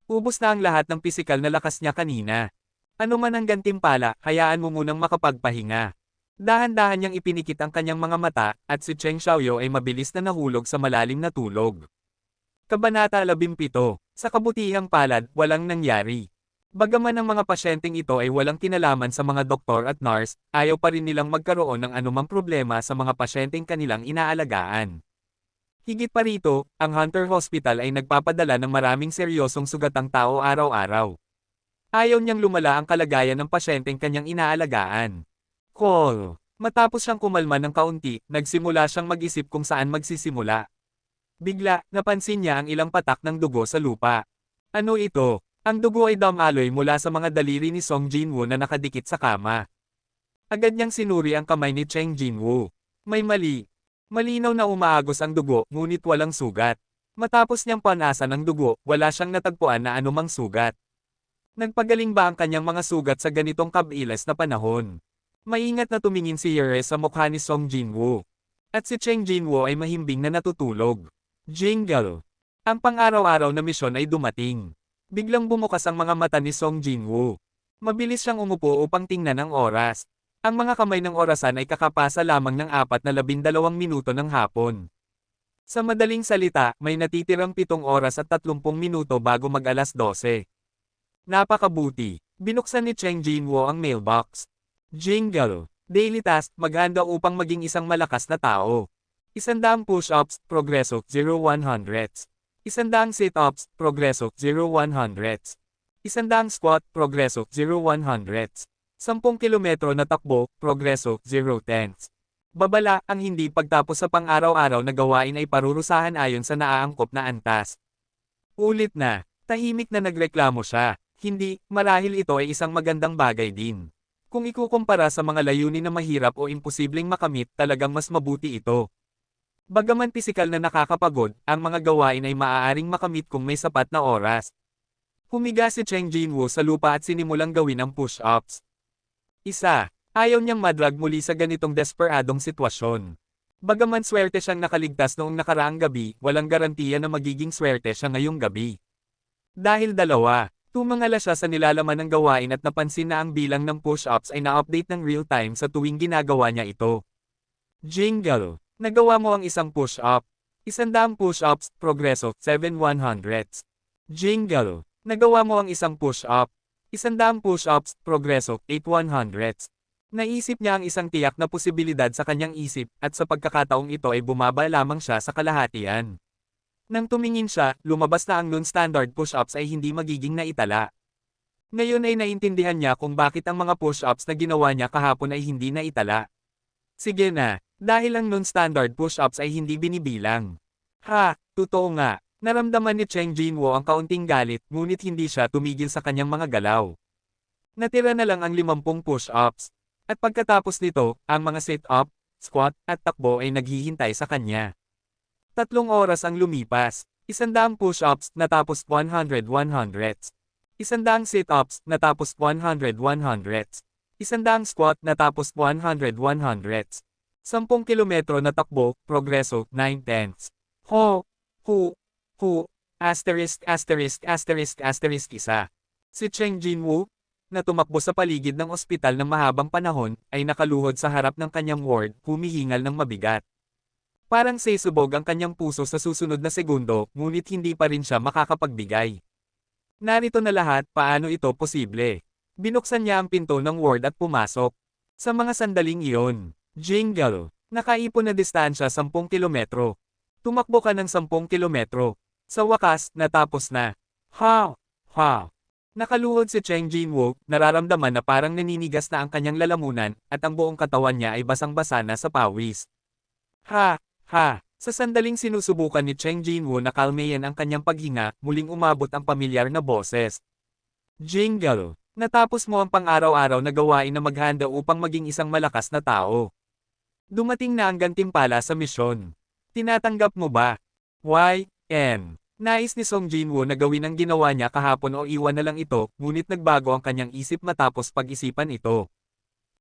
Ubos na ang lahat ng pisikal na lakas niya kanina. Ano man ang gantimpala, hayaan mo munang makapagpahinga. Dahan-dahan niyang ipinikit ang kanyang mga mata, at si Cheng Xiaoyo ay mabilis na nahulog sa malalim na tulog. Kabanata 17. Sa kabutihang palad, walang nangyari. Bagaman ang mga pasyenteng ito ay walang kinalaman sa mga doktor at nurse, ayaw pa rin nilang magkaroon ng anumang problema sa mga pasyenteng kanilang inaalagaan. Higit pa rito, ang Hunter Hospital ay nagpapadala ng maraming seryosong sugatang tao araw-araw. Ayaw niyang lumala ang kalagayan ng pasyenteng kanyang inaalagaan. Call. Matapos siyang kumalma ng kaunti, nagsimula siyang mag-isip kung saan magsisimula. Bigla, napansin niya ang ilang patak ng dugo sa lupa. Ano ito? Ang dugo ay dumaloy mula sa mga daliri ni Song Jinwoo na nakadikit sa kama. Agad niyang sinuri ang kamay ni Cheng Jinwoo. May mali. Malinaw na umaagos ang dugo, ngunit walang sugat. Matapos niyang panasan ang dugo, wala siyang natagpuan na anumang sugat. Nagpagaling ba ang kanyang mga sugat sa ganitong kabilas na panahon? Maingat na tumingin si Yere sa mukha ni Song Jinwoo. At si Cheng Jinwoo ay mahimbing na natutulog. Jingle. Ang pang-araw-araw na misyon ay dumating. Biglang bumukas ang mga mata ni Song Jinwoo. Mabilis siyang umupo upang tingnan ang oras. Ang mga kamay ng orasan ay kakapasa lamang ng 4:12 minuto ng hapon. Sa madaling salita, may natitirang 7 oras at 30 minuto bago mag-alas 12. Napakabuti. Binuksan ni Cheng Jinwoo ang mailbox. Jingle. Daily task, maghanda upang maging isang malakas na tao. 100 push-ups, progreso, 0-100. 100 sit-ups, progreso, 0-100. 100 squat, progreso, 0-100. 10 kilometro na takbo, progreso, 0-10. Babala, ang hindi pagtapos sa pang-araw-araw na gawain ay parurusahan ayon sa naaangkop na antas. Ulit na, tahimik na nagreklamo siya. Hindi, marahil ito ay isang magandang bagay din. Kung ikukumpara sa mga layunin na mahirap o imposibleng makamit, talagang mas mabuti ito. Bagaman pisikal na nakakapagod, ang mga gawain ay maaaring makamit kung may sapat na oras. Humiga si Cheng Jinwoo sa lupa at sinimulang gawin ang push-ups. Isa, ayaw niyang madrag muli sa ganitong desperadong sitwasyon. Bagaman swerte siyang nakaligtas noong nakaraang gabi, walang garantiya na magiging swerte siya ngayong gabi. Dahil dalawa, tumangala siya sa nilalaman ng gawain at napansin na ang bilang ng push-ups ay na-update ng real-time sa tuwing ginagawa niya ito. Jingle! Nagawa mo ang isang push-up. 100 push-ups, progreso, 7/100. Jingle! Nagawa mo ang isang push-up. 100 push-ups, progreso, 8/100. Naisip niya ang isang tiyak na posibilidad sa kanyang isip, at sa pagkakataong ito ay bumaba lamang siya sa kalahatian. Nang tumingin siya, lumabas na ang non-standard push-ups ay hindi magiging naitala. Ngayon ay naintindihan niya kung bakit ang mga push-ups na ginawa niya kahapon ay hindi naitala. Sige na, dahil ang non-standard push-ups ay hindi binibilang. Ha, totoo nga, naramdaman ni Cheng Jinwoo ang kaunting galit, ngunit hindi siya tumigil sa kanyang mga galaw. Natira na lang ang 50 push-ups. At pagkatapos nito, ang mga sit-up, squat, at takbo ay naghihintay sa kanya. 3 oras ang lumipas. 100 push-ups, natapos 100/100. 100 sit-ups, natapos 100/100. 100 squat, natapos 100/100. 10 kilometro na takbo, progreso, 9/10. Ho, hu, asterisk asterisk asterisk asterisk isa. Si Cheng Jinwoo, na tumakbo sa paligid ng ospital ng mahabang panahon, ay nakaluhod sa harap ng kanyang ward, humihingal ng mabigat. Parang sesubog ang kanyang puso sa susunod na segundo, ngunit hindi pa rin siya makakapagbigay. Narito na lahat, paano ito posible? Binuksan niya ang pinto ng ward at pumasok. Sa mga sandaling iyon, jingle, nakaipon na distansya 10 kilometro. Tumakbo ka ng 10 kilometro. Sa wakas, natapos na. Ha! Ha! Nakaluhod si Cheng Jinwoo, nararamdaman na parang naninigas na ang kanyang lalamunan, at ang buong katawan niya ay basang-basa na sa pawis. Ha! Ha! Sa sandaling sinusubukan ni Cheng Jinwoo na kalmayan ang kanyang paghinga, muling umabot ang pamilyar na boses. Jingle! Natapos mo ang pang-araw-araw na gawain na maghanda upang maging isang malakas na tao. Dumating na ang gantimpala sa misyon. Tinatanggap mo ba? Y.N. Nais ni Song Jinwoo na gawin ang ginawa niya kahapon o iwan na lang ito, ngunit nagbago ang kanyang isip matapos pag-isipan ito.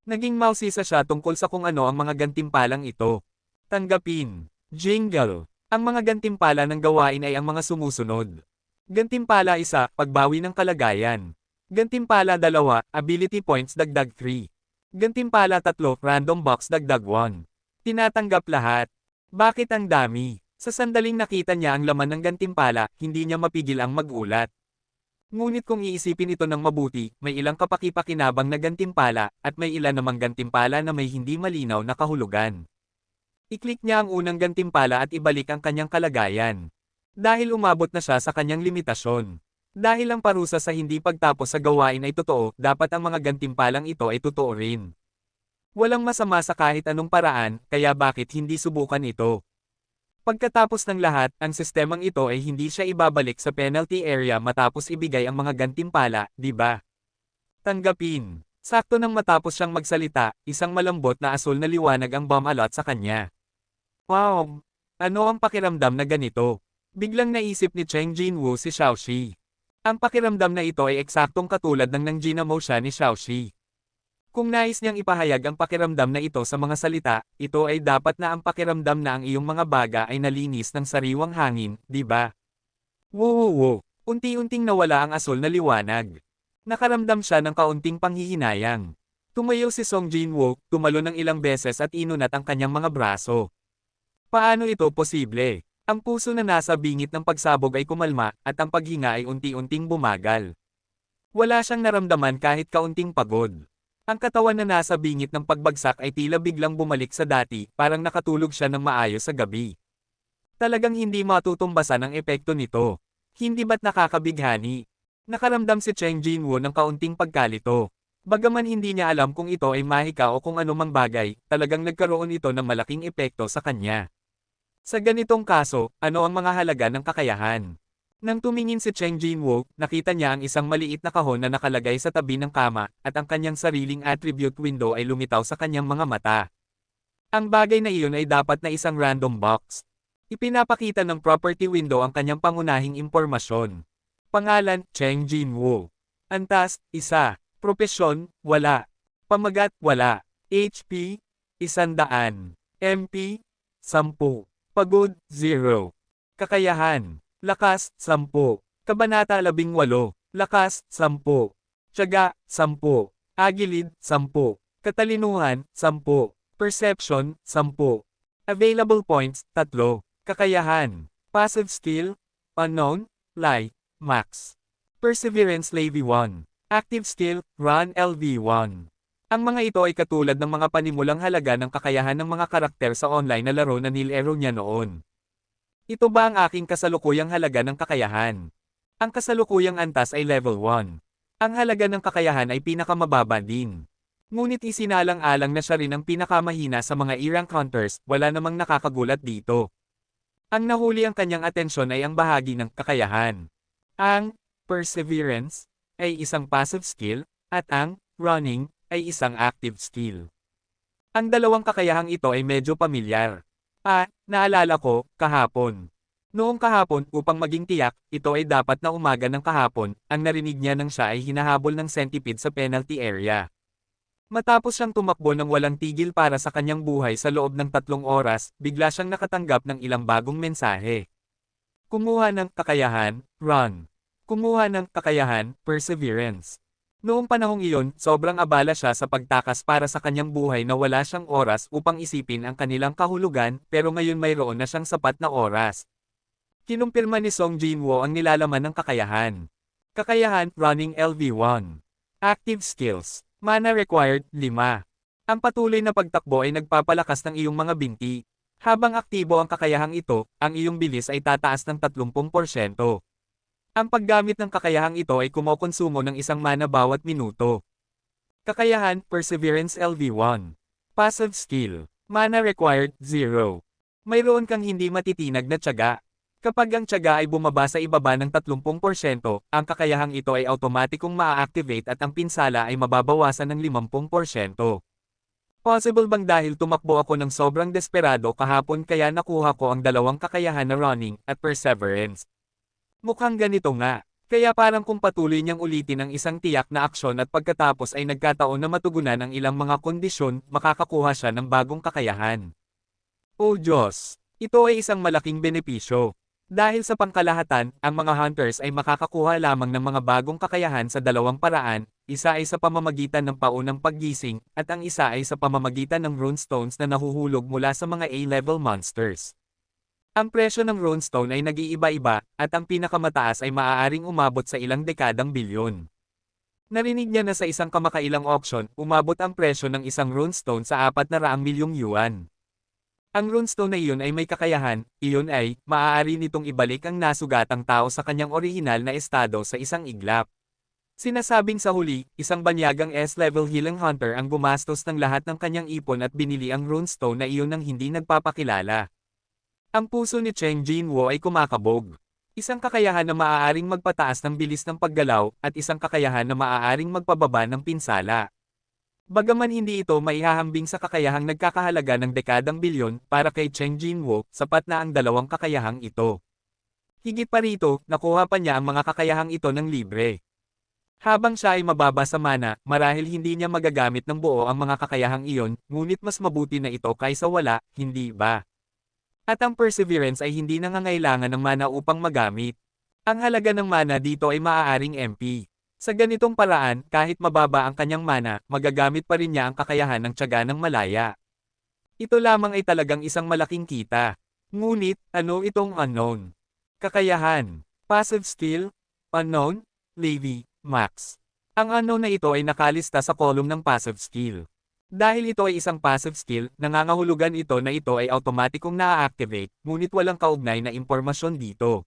Naging mausisa siya tungkol sa kung ano ang mga gantimpalang ito. Tanggapin. Jingle. Ang mga gantimpala ng gawain ay ang mga sumusunod. Gantimpala 1, pagbawi ng kalagayan. Gantimpala 2, ability points dagdag 3. Gantimpala 3, random box dagdag 1. Tinatanggap lahat. Bakit ang dami? Sa sandaling nakita niya ang laman ng gantimpala, hindi niya mapigil ang magulat. Ngunit kung iisipin ito ng mabuti, may ilang kapaki-pakinabang na gantimpala, at may ilan namang gantimpala na may hindi malinaw na kahulugan. I-click niya ang unang gantimpala at ibalik ang kanyang kalagayan. Dahil umabot na siya sa kanyang limitasyon. Dahil ang parusa sa hindi pagtapos sa gawain ay totoo, dapat ang mga gantimpalang ito ay totoo rin. Walang masama sa kahit anong paraan, kaya bakit hindi subukan ito? Pagkatapos ng lahat, ang sistemang ito ay hindi siya ibabalik sa penalty area matapos ibigay ang mga gantimpala, di ba? Tanggapin. Sakto nang matapos siyang magsalita, isang malambot na asul na liwanag ang bumalot sa kanya. Wow! Ano ang pakiramdam na ganito? Biglang naisip ni Cheng Jinwoo si Xiaoxi. Ang pakiramdam na ito ay eksaktong katulad ng nang ginamo siya ni Xiaoxi. Kung nais niyang ipahayag ang pakiramdam na ito sa mga salita, ito ay dapat na ang pakiramdam na ang iyong mga baga ay nalinis ng sariwang hangin, di ba? Woo! Unti-unting nawala ang asul na liwanag. Nakaramdam siya ng kaunting panghihinayang. Tumayo si Song Jinwoo, tumalo ng ilang beses at inunat ang kanyang mga braso. Paano ito posible? Ang puso na nasa bingit ng pagsabog ay kumalma, at ang paghinga ay unti-unting bumagal. Wala siyang naramdaman kahit kaunting pagod. Ang katawan na nasa bingit ng pagbagsak ay tila biglang bumalik sa dati, parang nakatulog siya ng maayos sa gabi. Talagang hindi matutumbasan ang epekto nito. Hindi ba't nakakabighani? Nakaramdam si Cheng Jinwoo ng kaunting pagkalito. Bagaman hindi niya alam kung ito ay mahika o kung anumang bagay, talagang nagkaroon ito ng malaking epekto sa kanya. Sa ganitong kaso, ano ang mga halaga ng kakayahan? Nang tumingin si Cheng Jinwoo, nakita niya ang isang maliit na kahon na nakalagay sa tabi ng kama, at ang kanyang sariling attribute window ay lumitaw sa kanyang mga mata. Ang bagay na iyon ay dapat na isang random box. Ipinapakita ng property window ang kanyang pangunahing impormasyon. Pangalan, Cheng Jinwoo. Antas, 1. Propesyon, wala. Pamagat, wala. HP, 100. MP, 10. Pagod, 0. Kakayahan. Lakas, 10. Kabanata 18. Lakas, 10. Tiyaga, 10. Agilid, 10. Katalinuhan, 10. Perception, 10. Available points, 3. Kakayahan. Passive skill, unknown, lie, max. Perseverance Level 1. Active skill, Run LV1. Ang mga ito ay katulad ng mga panimulang halaga ng kakayahan ng mga karakter sa online na laro na nilaro niya noon. Ito ba ang aking kasalukuyang halaga ng kakayahan? Ang kasalukuyang antas ay level 1. Ang halaga ng kakayahan ay pinakamababa din. Ngunit isinalang-alang na siya rin ang pinakamahina sa mga E-rank hunters, wala namang nakakagulat dito. Ang nahuli ang kanyang atensyon ay ang bahagi ng kakayahan. Ang Perseverance ay isang passive skill, at ang Running ay isang active skill. Ang dalawang kakayahang ito ay medyo pamilyar. Naalala ko, kahapon. Noong kahapon, upang maging tiyak, ito ay dapat na umaga ng kahapon, ang narinig niya nang siya ay hinahabol ng centipede sa penalty area. Matapos siyang tumakbo ng walang tigil para sa kanyang buhay sa loob ng 3 oras, bigla siyang nakatanggap ng ilang bagong mensahe. Kumuha ng kakayahan, Run. Kumuha ng kakayahan, Perseverance. Noong panahong iyon, sobrang abala siya sa pagtakas para sa kanyang buhay na wala siyang oras upang isipin ang kanilang kahulugan, pero ngayon mayroon na siyang sapat na oras. Kinumpirma ni Song Jinwoo ang nilalaman ng kakayahan. Kakayahan, Running LV1. Active skills. Mana required, 5. Ang patuloy na pagtakbo ay nagpapalakas ng iyong mga binti. Habang aktibo ang kakayahang ito, ang iyong bilis ay tataas ng 30%. Ang paggamit ng kakayahang ito ay kumokonsumo ng isang mana bawat minuto. Kakayahan, Perseverance LV1. Passive skill. Mana required, 0. Mayroon kang hindi matitinag na tiyaga. Kapag ang tiyaga ay bumaba sa ibaba ng 30%, ang kakayahang ito ay automatikong maa-activate at ang pinsala ay mababawasan ng 50%. Possible bang dahil tumakbo ako ng sobrang desperado kahapon kaya nakuha ko ang dalawang kakayahan na Running at Perseverance? Mukhang ganito nga. Kaya parang kung patuloy niyang ulitin ang isang tiyak na aksyon at pagkatapos ay nagkataon na matugunan ang ilang mga kondisyon, makakakuha siya ng bagong kakayahan. Oh Diyos! Ito ay isang malaking benepisyo. Dahil sa pangkalahatan, ang mga hunters ay makakakuha lamang ng mga bagong kakayahan sa dalawang paraan, isa ay sa pamamagitan ng paunang paggising, at ang isa ay sa pamamagitan ng runestones na nahuhulog mula sa mga A-level monsters. Ang presyo ng runestone ay nag-iiba-iba, at ang pinakamataas ay maaaring umabot sa ilang dekadang bilyon. Narinig niya na sa isang kamakailang auction, umabot ang presyo ng isang runestone sa 400 milyong yuan. Ang runestone na iyon ay may kakayahan, iyon ay, maaari nitong ibalik ang nasugatang tao sa kanyang orihinal na estado sa isang iglap. Sinasabing sa huli, isang banyagang S-level healing hunter ang gumastos ng lahat ng kanyang ipon at binili ang runestone na iyon ng hindi nagpapakilala. Ang puso ni Cheng Jinwoo ay kumakabog. Isang kakayahan na maaaring magpataas ng bilis ng paggalaw, at isang kakayahan na maaaring magpababa ng pinsala. Bagaman hindi ito maihahambing sa kakayahang nagkakahalaga ng dekadang bilyon, para kay Cheng Jinwoo, sapat na ang dalawang kakayahang ito. Higit pa rito, nakuha pa niya ang mga kakayahang ito ng libre. Habang siya ay mababa sa mana, marahil hindi niya magagamit ng buo ang mga kakayahang iyon, ngunit mas mabuti na ito kaysa wala, hindi ba? At ang Perseverance ay hindi nangangailangan ng mana upang magamit. Ang halaga ng mana dito ay maaaring MP. Sa ganitong paraan, kahit mababa ang kanyang mana, magagamit pa rin niya ang kakayahan ng tiyaga ng malaya. Ito lamang ay talagang isang malaking kita. Ngunit, ano itong unknown? Kakayahan. Passive skill. Unknown. Level. Max. Ang unknown na ito ay nakalista sa column ng passive skill. Dahil ito ay isang passive skill, nangangahulugan ito na ito ay automatikong naa-activate, ngunit walang kaugnay na impormasyon dito.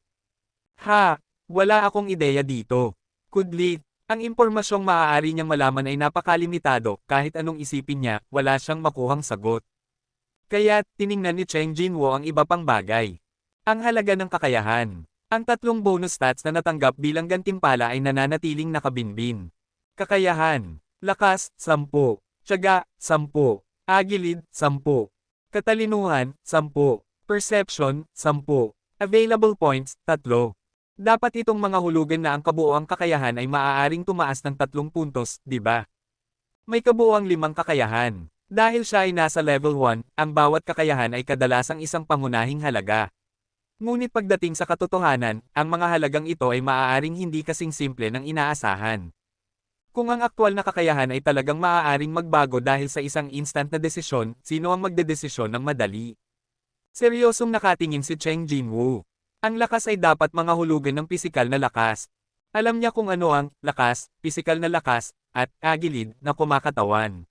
Wala akong ideya dito. Kudlit, Ang impormasyong maaari niyang malaman ay napakalimitado, kahit anong isipin niya, wala siyang makuhang sagot. Kaya, tiningnan ni Cheng Jinwoo ang iba pang bagay. Ang halaga ng kakayahan. Ang tatlong bonus stats na natanggap bilang gantimpala ay nananatiling nakabinbin. Kakayahan. Lakas, 10. Tiyaga, 10. Agilid, 10. Katalinuhan, 10. Perception, 10. Available points, 3. Dapat itong mga hulugan na ang kabuoang kakayahan ay maaaring tumaas ng 3 puntos, di ba? May kabuoang 5 kakayahan. Dahil siya ay nasa level 1, ang bawat kakayahan ay kadalasang isang pangunahing halaga. Ngunit pagdating sa katotohanan, ang mga halagang ito ay maaaring hindi kasing simple ng inaasahan. Kung ang aktwal na kakayahan ay talagang maaaring magbago dahil sa isang instant na desisyon, sino ang magdedesisyon ng madali? Seryosong nakatingin si Cheng Jinwoo. Ang lakas ay dapat mga hulugan ng pisikal na lakas. Alam niya kung ano ang lakas, pisikal na lakas, at agilid na kumakatawan.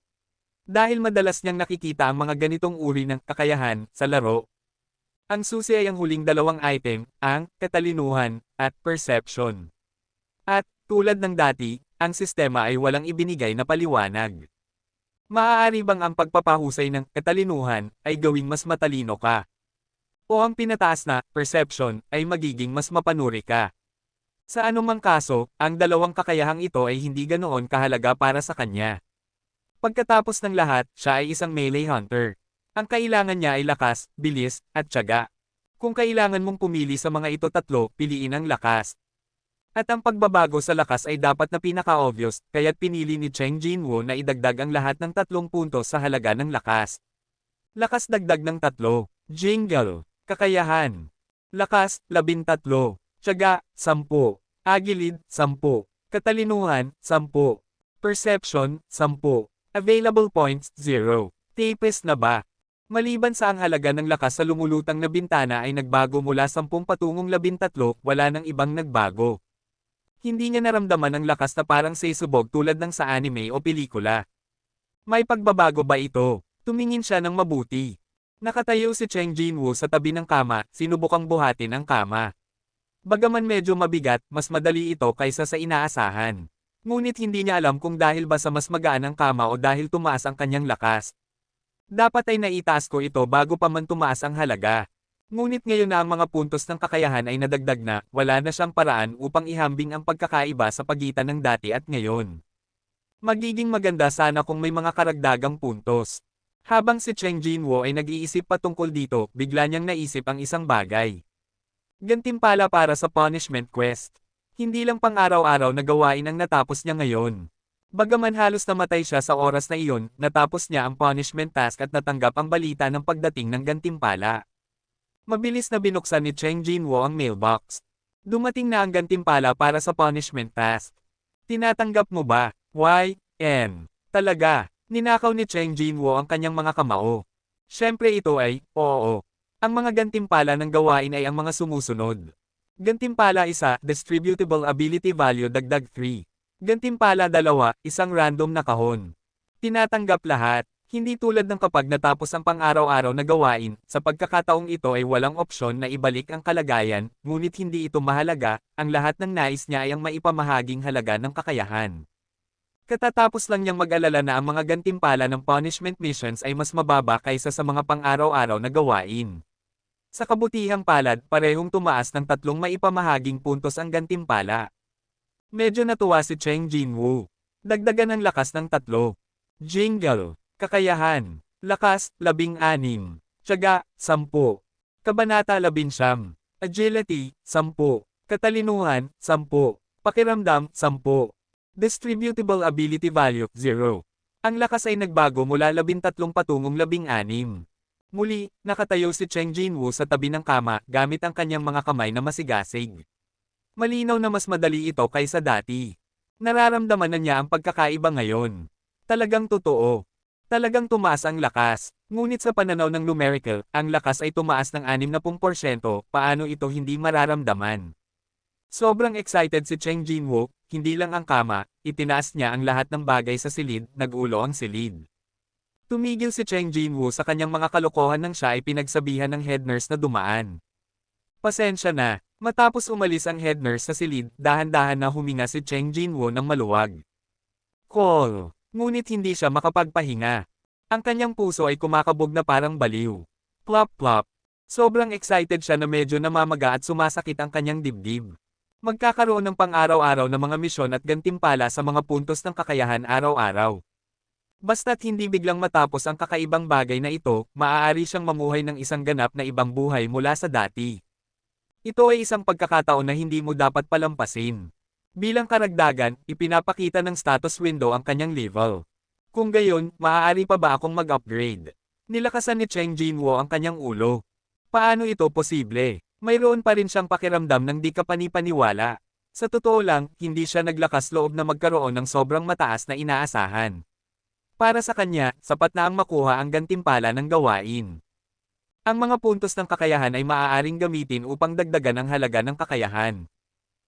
Dahil madalas niyang nakikita ang mga ganitong uri ng kakayahan sa laro. Ang susi ay ang huling dalawang item, ang katalinuhan at perception. At, tulad ng dati, ang sistema ay walang ibinigay na paliwanag. Maaari bang ang pagpapahusay ng katalinuhan ay gawing mas matalino ka? O ang pinataas na perception ay magiging mas mapanuri ka? Sa anumang kaso, ang dalawang kakayahang ito ay hindi ganoon kahalaga para sa kanya. Pagkatapos ng lahat, siya ay isang melee hunter. Ang kailangan niya ay lakas, bilis, at tiyaga. Kung kailangan mong pumili sa mga ito tatlo, piliin ang lakas. At ang pagbabago sa lakas ay dapat na pinaka-obvious, kaya't pinili ni Cheng Jinwoo na idagdag ang lahat ng 3 puntos sa halaga ng lakas. Lakas dagdag ng 3. Jingle. Kakayahan. Lakas, 13. Tiyaga, 10. Agilid, 10. Katalinuhan, 10. Perception, 10. Available points, 0. Tapes na ba? Maliban sa ang halaga ng lakas sa lumulutang na bintana ay nagbago mula 10 patungong 13, wala nang ibang nagbago. Hindi niya naramdaman ang lakas na parang seisubog tulad ng sa anime o pelikula. May pagbabago ba ito? Tumingin siya ng mabuti. Nakatayo si Cheng Jinwoo sa tabi ng kama, sinubukang buhatin ang kama. Bagaman medyo mabigat, mas madali ito kaysa sa inaasahan. Ngunit hindi niya alam kung dahil ba sa mas magaan ang kama o dahil tumaas ang kanyang lakas. Dapat ay naitaas ko ito bago pa man tumaas ang halaga. Ngunit ngayon na ang mga puntos ng kakayahan ay nadagdag na, wala na siyang paraan upang ihambing ang pagkakaiba sa pagitan ng dati at ngayon. Magiging maganda sana kung may mga karagdagang puntos. Habang si Cheng Jinwoo ay nag-iisip patungkol dito, bigla niyang naisip ang isang bagay. Gantimpala para sa punishment quest. Hindi lang pang-araw-araw na gawain ang natapos niya ngayon. Bagaman halos namatay siya sa oras na iyon, natapos niya ang punishment task at natanggap ang balita ng pagdating ng gantimpala. Mabilis na binuksan ni Cheng Jinwoo ang mailbox. Dumating na ang gantimpala para sa punishment task. Tinatanggap mo ba? Y.N. Talaga, ninakaw ni Cheng Jinwoo ang kanyang mga kamao. Siyempre ito ay, oo. Ang mga gantimpala ng gawain ay ang mga sumusunod. Gantimpala 1, Distributable Ability Value dagdag 3. Gantimpala 2, isang random na kahon. Tinatanggap lahat, hindi tulad ng kapag natapos ang pang-araw-araw na gawain, sa pagkakataong ito ay walang opsyon na ibalik ang kalagayan, ngunit hindi ito mahalaga, ang lahat ng nais niya ay ang maipamahaging halaga ng kakayahan. Katatapos lang niyang mag-alala na ang mga gantimpala ng punishment missions ay mas mababa kaysa sa mga pang-araw-araw na gawain. Sa kabutihang palad, parehong tumaas ng 3 maipamahaging puntos ang gantimpala. Medyo natuwa si Cheng Jinwoo. Dagdagan ng lakas ng 3. Jingle. Kakayahan. Lakas, 16. Tiyaga, 10. Kabanata 11. Agility, 10. Katalinuhan, 10. Pakiramdam, 10. Distributable Ability Value, 0. Ang lakas ay nagbago mula 13 patungong 16. Muli, nakatayo si Cheng Jinwoo sa tabi ng kama, gamit ang kanyang mga kamay na masigasig. Malinaw na mas madali ito kaysa dati. Nararamdaman na niya ang pagkakaiba ngayon. Talagang totoo. Talagang tumaas ang lakas. Ngunit sa pananaw ng numerical, ang lakas ay tumaas ng 60%, paano ito hindi mararamdaman? Sobrang excited si Cheng Jinwoo, hindi lang ang kama, itinaas niya ang lahat ng bagay sa silid, nag-ulo ang silid. Tumigil si Cheng Jinwoo sa kanyang mga kalokohan nang siya ay pinagsabihan ng head nurse na dumaan. Pasensya na. Matapos umalis ang head nurse sa silid, dahan-dahan na huminga si Cheng Jinwoo ng maluwag. Call. Ngunit hindi siya makapagpahinga. Ang kanyang puso ay kumakabog na parang baliw. Plop plop. Sobrang excited siya na medyo namamaga at sumasakit ang kanyang dibdib. Magkakaroon ng pang-araw-araw na mga misyon at gantimpala sa mga puntos ng kakayahan araw-araw. Basta't hindi biglang matapos ang kakaibang bagay na ito, maaari siyang mamuhay ng isang ganap na ibang buhay mula sa dati. Ito ay isang pagkakataon na hindi mo dapat palampasin. Bilang karagdagan, ipinapakita ng status window ang kanyang level. Kung gayon, maaari pa ba akong mag-upgrade? Nilakasan ni Cheng Jinwoo ang kanyang ulo. Paano ito posible? Mayroon pa rin siyang pakiramdam ng di kapanipaniwala. Sa totoo lang, hindi siya naglakas loob na magkaroon ng sobrang mataas na inaasahan. Para sa kanya, sapat na ang makuha ang gantimpala ng gawain. Ang mga puntos ng kakayahan ay maaaring gamitin upang dagdagan ang halaga ng kakayahan.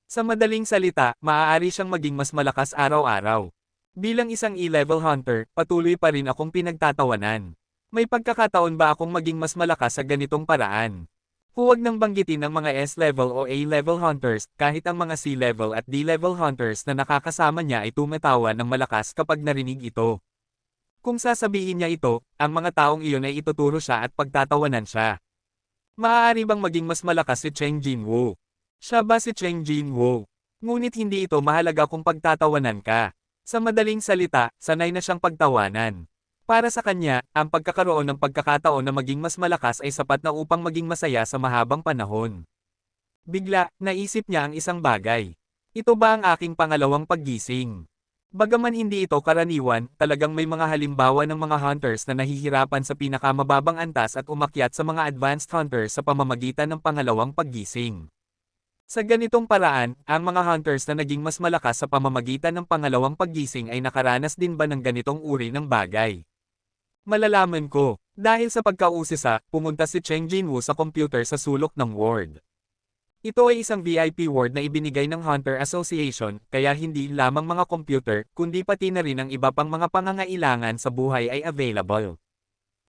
Sa madaling salita, maaari siyang maging mas malakas araw-araw. Bilang isang E-level hunter, patuloy pa rin akong pinagtatawanan. May pagkakataon ba akong maging mas malakas sa ganitong paraan? Huwag nang banggitin ang mga S-level o A-level hunters, kahit ang mga C-level at D-level hunters na nakakasama niya ay tumatawa ng malakas kapag narinig ito. Kung sasabihin niya ito, ang mga taong iyon ay ituturo siya at pagtatawanan siya. Maaari bang maging mas malakas si Cheng Jinwoo? Siya ba si Cheng Jinwoo? Ngunit hindi ito mahalaga kung pagtatawanan ka. Sa madaling salita, sanay na siyang pagtawanan. Para sa kanya, ang pagkakaroon ng pagkakataon na maging mas malakas ay sapat na upang maging masaya sa mahabang panahon. Bigla, naisip niya ang isang bagay. Ito ba ang aking pangalawang paggising? Bagaman hindi ito karaniwan, talagang may mga halimbawa ng mga hunters na nahihirapan sa pinakamababang antas at umakyat sa mga advanced hunters sa pamamagitan ng pangalawang paggising. Sa ganitong paraan, ang mga hunters na naging mas malakas sa pamamagitan ng pangalawang paggising ay nakaranas din ba ng ganitong uri ng bagay? Malalaman ko, dahil sa pagkausisa, pumunta si Cheng Jinwoo sa computer sa sulok ng ward. Ito ay isang VIP ward na ibinigay ng Hunter Association, kaya hindi lamang mga computer, kundi pati na rin ang iba pang mga pangangailangan sa buhay ay available.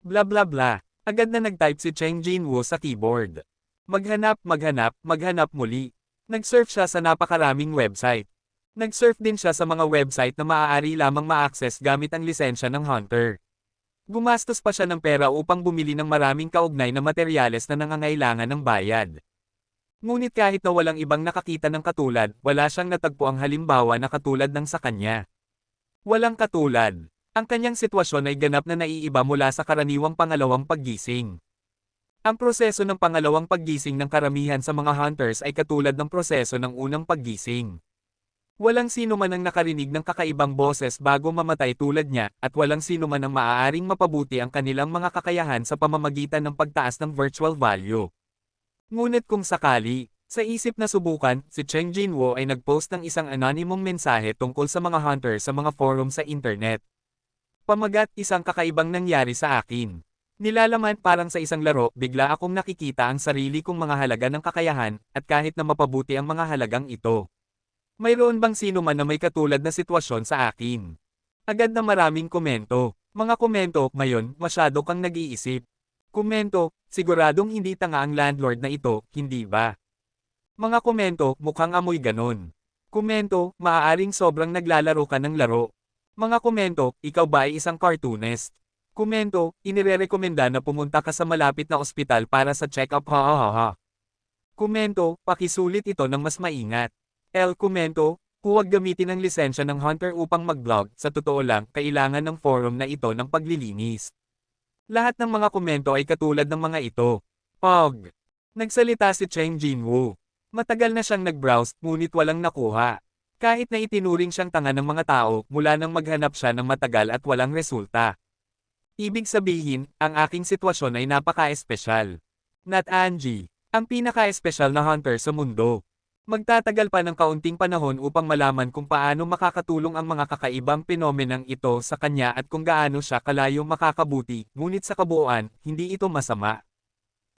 Bla bla bla. Agad na nag-type si Cheng Jinwoo sa keyboard. Maghanap, maghanap muli. Nag-surf siya sa napakaraming website. Nag-surf din siya sa mga website na maaari lamang ma-access gamit ang lisensya ng Hunter. Gumastos pa siya ng pera upang bumili ng maraming kaugnay na materyales na nangangailangan ng bayad. Ngunit kahit na walang ibang nakakita ng katulad, wala siyang natagpo ang halimbawa na katulad ng sa kanya. Walang katulad. Ang kanyang sitwasyon ay ganap na naiiba mula sa karaniwang pangalawang paggising. Ang proseso ng pangalawang paggising ng karamihan sa mga hunters ay katulad ng proseso ng unang paggising. Walang sino man ang nakarinig ng kakaibang boses bago mamatay tulad niya, at walang sino man ang maaaring mapabuti ang kanilang mga kakayahan sa pamamagitan ng pagtaas ng virtual value. Ngunit kung sakali, sa isip na subukan, si Cheng Jinwoo ay nag-post ng isang anonymong mensahe tungkol sa mga hunter sa mga forum sa internet. Pamagat, isang kakaibang nangyari sa akin. Nilalaman parang sa isang laro, bigla akong nakikita ang sarili kong mga halaga ng kakayahan, at kahit na mapabuti ang mga halagang ito. Mayroon bang sino man na may katulad na sitwasyon sa akin? Agad na maraming komento. Mga komento, ngayon, masyado kang nag-iisip. Komento, siguradong hindi tanga ang landlord na ito, hindi ba? Mga komento, mukhang amoy ganon. Komento, maaaring sobrang naglalaro ka ng laro. Mga komento, ikaw ba ay isang cartoonist? Komento, inirerekomenda na pumunta ka sa malapit na ospital para sa check-up ha ha ha ha. Komento, pakisulit ito ng mas maingat. Komento, huwag gamitin ang lisensya ng Hunter upang mag-vlog, sa totoo lang, kailangan ng forum na ito ng paglilinis. Lahat ng mga komento ay katulad ng mga ito. Pog. Nagsalita si Cheng Jinwoo. Matagal na siyang nag-browse, ngunit walang nakuha. Kahit na itinuring siyang tanga ng mga tao, mula nang maghanap siya ng matagal at walang resulta. Ibig sabihin, ang aking sitwasyon ay napaka-espesyal. Nat Angie, ang pinaka-espesyal na hunter sa mundo. Magtatagal pa ng kaunting panahon upang malaman kung paano makakatulong ang mga kakaibang penomenang ito sa kanya at kung gaano siya kalayo makakabuti, ngunit sa kabuuan, hindi ito masama.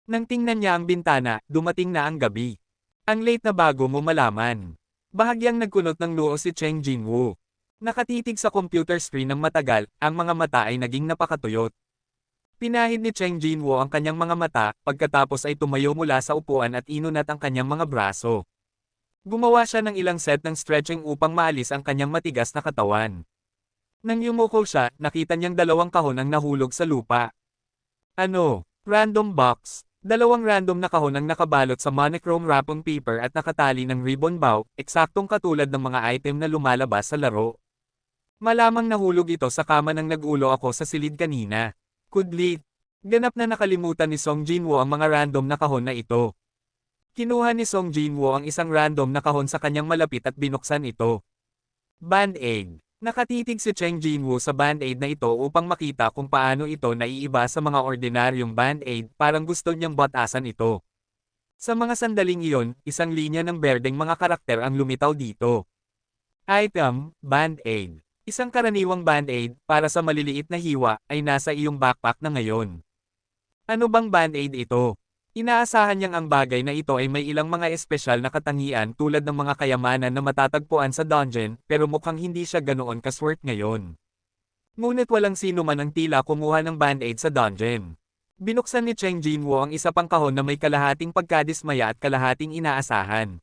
Nang tingnan niya ang bintana, dumating na ang gabi. Ang late na bago mo malaman. Bahagyang nagkunot ng noo si Cheng Jinwoo. Nakatitig sa computer screen ng matagal, ang mga mata ay naging napakatuyot. Pinahid ni Cheng Jinwoo ang kanyang mga mata, pagkatapos ay tumayo mula sa upuan at inunat ang kanyang mga braso. Gumawa siya ng ilang set ng stretching upang maalis ang kanyang matigas na katawan. Nang yumuko siya, nakita niyang dalawang kahon ang nahulog sa lupa. Ano? Random box. Dalawang random na kahon ang nakabalot sa monochrome wrapping paper at nakatali ng ribbon bow, eksaktong katulad ng mga item na lumalabas sa laro. Malamang nahulog ito sa kama nang nag-ulo ako sa silid kanina. Kudlit. Ganap na nakalimutan ni Song Jinwoo ang mga random na kahon na ito. Kinuha ni Song Jinwoo ang isang random na kahon sa kanyang malapit at binuksan ito. Band-aid. Nakatitig si Cheng Jinwoo sa band-aid na ito upang makita kung paano ito naiiba sa mga ordinaryong band-aid, parang gusto niyang batasan ito. Sa mga sandaling iyon, isang linya ng berdeng mga karakter ang lumitaw dito. Item, band-aid. Isang karaniwang band-aid, para sa maliliit na hiwa, ay nasa iyong backpack na ngayon. Ano bang band-aid ito? Inaasahan niyang ang bagay na ito ay may ilang mga espesyal na katangian tulad ng mga kayamanan na matatagpuan sa dungeon, pero mukhang hindi siya ganoon kaswerte ngayon. Ngunit walang sino man ang tila kumuha ng band-aid sa dungeon. Binuksan ni Cheng Jinwoo ang isa pang kahon na may kalahating pagkadismaya at kalahating inaasahan.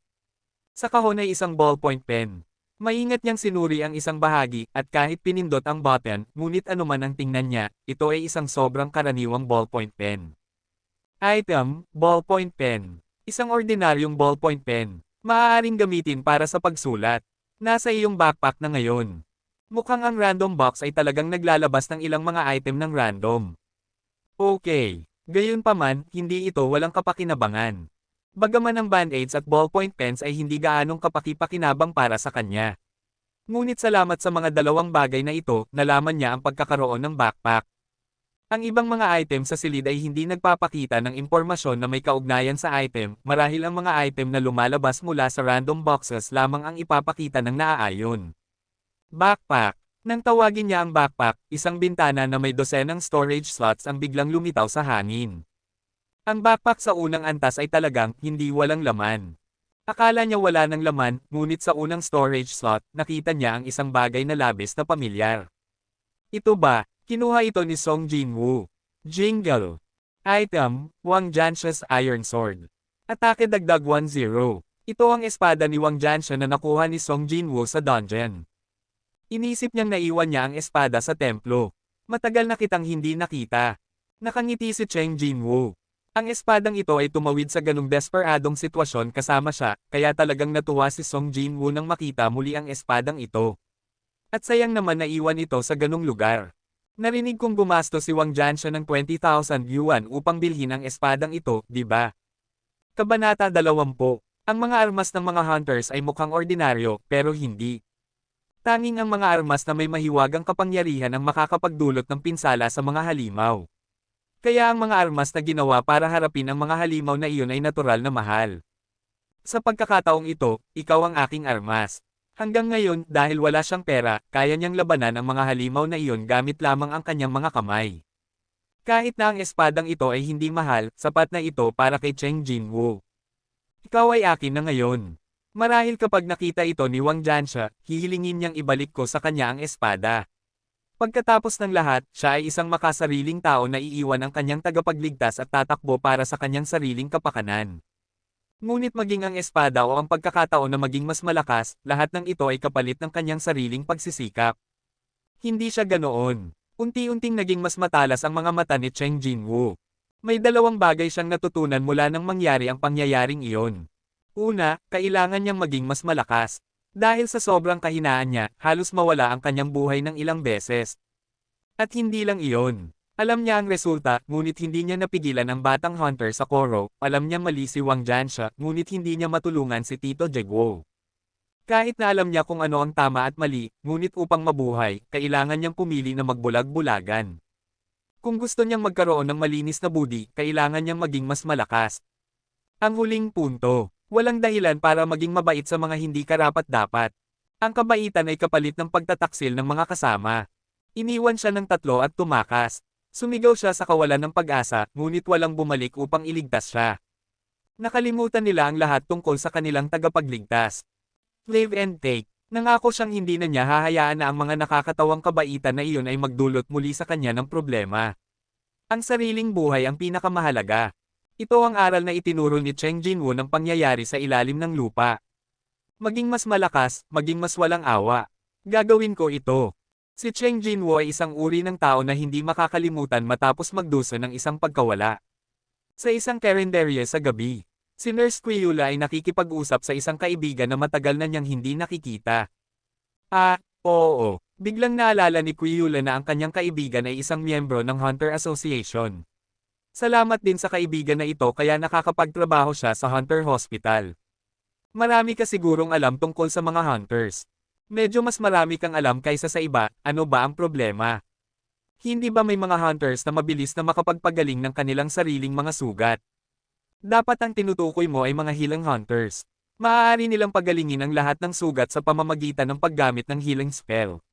Sa kahon ay isang ballpoint pen. Maingat niyang sinuri ang isang bahagi, at kahit pinindot ang button, ngunit anuman ang tingnan niya, ito ay isang sobrang karaniwang ballpoint pen. Item, ballpoint pen. Isang ordinaryong ballpoint pen. Maaaring gamitin para sa pagsulat. Nasa iyong backpack na ngayon. Mukhang ang random box ay talagang naglalabas ng ilang mga item ng random. Okay. Gayunpaman, hindi ito walang kapakinabangan. Bagaman ang band-aids at ballpoint pens ay hindi gaanong kapaki-pakinabang para sa kanya. Ngunit salamat sa mga dalawang bagay na ito, nalaman niya ang pagkakaroon ng backpack. Ang ibang mga item sa silid ay hindi nagpapakita ng impormasyon na may kaugnayan sa item, marahil ang mga item na lumalabas mula sa random boxes lamang ang ipapakita ng naaayon. Backpack. Nang tawagin niya ang backpack, isang bintana na may dosenang storage slots ang biglang lumitaw sa hangin. Ang backpack sa unang antas ay talagang hindi walang laman. Akala niya wala ng laman, ngunit sa unang storage slot, nakita niya ang isang bagay na labis na pamilyar. Ito ba? Kinuha ito ni Song Jinwoo. Jingle. Item, Wang Jiansha's Iron Sword. Atake dagdag 10. Ito ang espada ni Wang Jiansha na nakuha ni Song Jinwoo sa dungeon. Inisip niyang naiwan niya ang espada sa templo. Matagal na kitang hindi nakita. Nakangiti si Cheng Jinwoo. Ang espadang ito ay tumawid sa ganung desperadong sitwasyon kasama siya, kaya talagang natuwa si Song Jinwoo nang makita muli ang espadang ito. At sayang naman naiwan ito sa ganung lugar. Narinig kong gumastos si Wang Jiansha ng 20,000 yuan upang bilhin ang espadang ito, di ba? Kabanata 20. Ang mga armas ng mga hunters ay mukhang ordinaryo, pero hindi. Tanging ang mga armas na may mahiwagang kapangyarihan ang makakapagdulot ng pinsala sa mga halimaw. Kaya ang mga armas na ginawa para harapin ang mga halimaw na iyon ay natural na mahal. Sa pagkakataong ito, ikaw ang aking armas. Hanggang ngayon, dahil wala siyang pera, kaya niyang labanan ang mga halimaw na iyon gamit lamang ang kanyang mga kamay. Kahit na ang espadang ito ay hindi mahal, sapat na ito para kay Cheng Jinwoo. Ikaw ay akin na ngayon. Marahil kapag nakita ito ni Wang Jiansha, hihilingin niyang ibalik ko sa kanya ang espada. Pagkatapos ng lahat, siya ay isang makasariling tao na iiwan ang kanyang tagapagligtas at tatakbo para sa kanyang sariling kapakanan. Ngunit maging ang espada o ang pagkakataon na maging mas malakas, lahat ng ito ay kapalit ng kanyang sariling pagsisikap. Hindi siya ganoon. Unti-unting naging mas matalas ang mga mata ni Cheng Jinwoo. May dalawang bagay siyang natutunan mula nang mangyari ang pangyayaring iyon. Una, kailangan niyang maging mas malakas. Dahil sa sobrang kahinaan niya, halos mawala ang kanyang buhay ng ilang beses. At hindi lang iyon. Alam niya ang resulta, ngunit hindi niya napigilan ang batang hunter sa koro. Alam niya mali si Wang Jiansha, ngunit hindi niya matulungan si Tito Jegwo. Kahit na alam niya kung ano ang tama at mali, ngunit upang mabuhay, kailangan niyang pumili na magbulag-bulagan. Kung gusto niyang magkaroon ng malinis na budi, kailangan niyang maging mas malakas. Ang huling punto, walang dahilan para maging mabait sa mga hindi karapat-dapat. Ang kabaitan ay kapalit ng pagtataksil ng mga kasama. Iniwan siya ng tatlo at tumakas. Sumigaw siya sa kawalan ng pag-asa, ngunit walang bumalik upang iligtas siya. Nakalimutan nila ang lahat tungkol sa kanilang tagapagligtas. Live and take. Nangako siyang hindi na niya hahayaan na ang mga nakakatawang kabaitan na iyon ay magdulot muli sa kanya ng problema. Ang sariling buhay ang pinakamahalaga. Ito ang aral na itinuro ni Cheng Jinwoo ng pangyayari sa ilalim ng lupa. Maging mas malakas, maging mas walang awa. Gagawin ko ito. Si Cheng Jinwoo ay isang uri ng tao na hindi makakalimutan matapos magdusa ng isang pagkawala. Sa isang karinderya sa gabi, si Nurse Quiula ay nakikipag-usap sa isang kaibigan na matagal na niyang hindi nakikita. Oo. Biglang naalala ni Quiula na ang kanyang kaibigan ay isang miyembro ng Hunter Association. Salamat din sa kaibigan na ito kaya nakakapagtrabaho siya sa Hunter Hospital. Marami ka sigurong alam tungkol sa mga hunters. Medyo mas marami kang alam kaysa sa iba, ano ba ang problema? Hindi ba may mga hunters na mabilis na makapagpagaling ng kanilang sariling mga sugat? Dapat ang tinutukoy mo ay mga healing hunters. Maaari nilang pagalingin ang lahat ng sugat sa pamamagitan ng paggamit ng healing spell.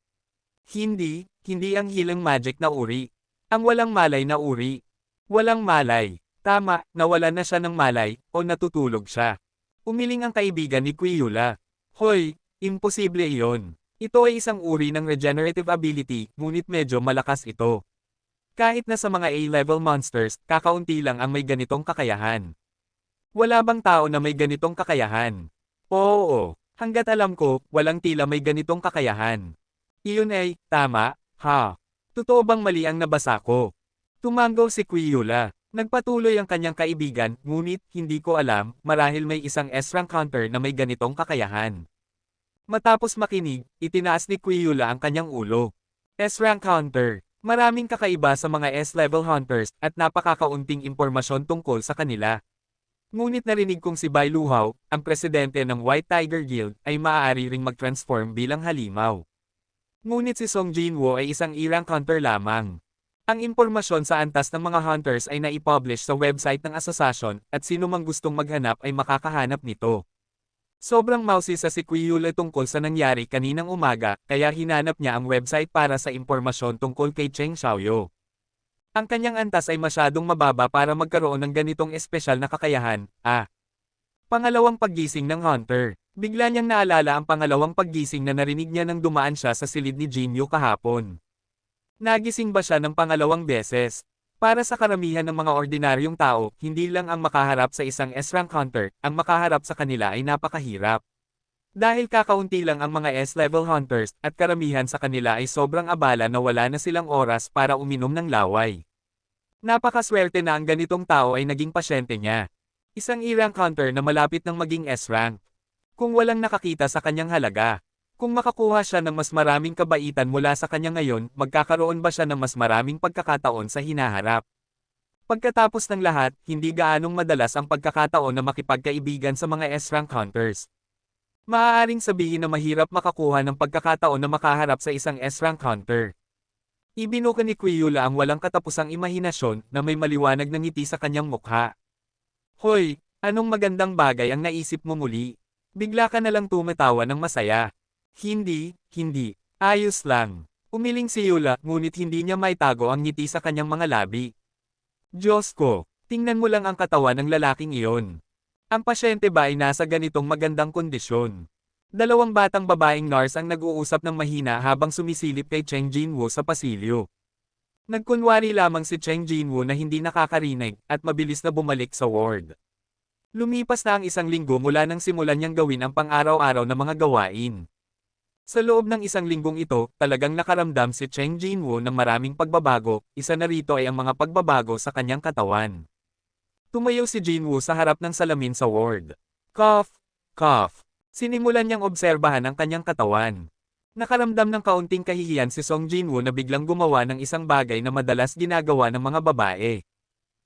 Hindi ang healing magic na uri. Ang walang malay na uri. Walang malay. Tama, nawalan na siya ng malay, o natutulog siya. Umiling ang kaibigan ni Quiula. Hoy, imposible iyon. Ito ay isang uri ng regenerative ability, ngunit medyo malakas ito. Kahit na sa mga A-level monsters, kakaunti lang ang may ganitong kakayahan. Wala bang tao na may ganitong kakayahan? Oo, hanggat alam ko, walang tila may ganitong kakayahan. Iyon ay, tama, ha? Totoo bang mali ang nabasa ko? Tumanggaw si Quiula. Nagpatuloy ang kanyang kaibigan, ngunit, hindi ko alam, marahil may isang S-rank hunter na may ganitong kakayahan. Matapos makinig, itinaas ni Quiula ang kanyang ulo. S-rank hunter. Maraming kakaiba sa mga S-level hunters, at napakakaunting impormasyon tungkol sa kanila. Ngunit narinig kong si Bai Luhao, ang presidente ng White Tiger Guild, ay maaari ring mag-transform bilang halimaw. Ngunit si Song Jinwoo ay isang E-rank hunter lamang. Ang impormasyon sa antas ng mga hunters ay naipublish sa website ng asosasyon, at sino mang gustong maghanap ay makakahanap nito. Sobrang mousy sa si Quiula tungkol sa nangyari kaninang umaga, kaya hinanap niya ang website para sa impormasyon tungkol kay Cheng Xiaoyu. Ang kanyang antas ay masyadong mababa para magkaroon ng ganitong espesyal na kakayahan. Pangalawang paggising ng hunter. Bigla niyang naalala ang pangalawang paggising na narinig niya nang dumaan siya sa silid ni Jinyu kahapon. Nagising ba siya ng pangalawang beses? Para sa karamihan ng mga ordinaryong tao, hindi lang ang makaharap sa isang S-rank hunter, ang makaharap sa kanila ay napakahirap. Dahil kakaunti lang ang mga S-level hunters, at karamihan sa kanila ay sobrang abala na wala na silang oras para uminom ng laway. Napakaswerte na ang ganitong tao ay naging pasyente niya. Isang E-rank hunter na malapit ng maging S-rank. Kung walang nakakita sa kanyang halaga. Kung makakuha siya ng mas maraming kabaitan mula sa kanya ngayon, magkakaroon ba siya ng mas maraming pagkakataon sa hinaharap? Pagkatapos ng lahat, hindi gaanong madalas ang pagkakataon na makipagkaibigan sa mga S-rank hunters. Maaaring sabihin na mahirap makakuha ng pagkakataon na makaharap sa isang S-rank hunter. Ibinuka ni Quiula ang walang katapusang imahinasyon na may maliwanag na ngiti sa kanyang mukha. Hoy, anong magandang bagay ang naisip mo muli? Bigla ka nalang tumatawa ng masaya. Hindi. Ayos lang. Umiling si Yula, ngunit hindi niya maitago ang ngiti sa kanyang mga labi. Diyos ko, tingnan mo lang ang katawan ng lalaking iyon. Ang pasyente ba ay nasa ganitong magandang kondisyon? Dalawang batang babaeng nurse ang nag-uusap ng mahina habang sumisilip kay Cheng Jinwoo sa pasilyo. Nagkunwari lamang si Cheng Jinwoo na hindi nakakarinig, at mabilis na bumalik sa ward. Lumipas na ang isang linggo mula nang simulan niyang gawin ang pang-araw-araw na mga gawain. Sa loob ng isang linggong ito, talagang nakaramdam si Cheng Jinwoo ng maraming pagbabago, isa na rito ay ang mga pagbabago sa kanyang katawan. Tumayo si Jinwoo sa harap ng salamin sa ward. Cough. Sinimulan niyang obserbahan ang kanyang katawan. Nakaramdam ng kaunting kahihiyan si Song Jinwoo na biglang gumawa ng isang bagay na madalas ginagawa ng mga babae.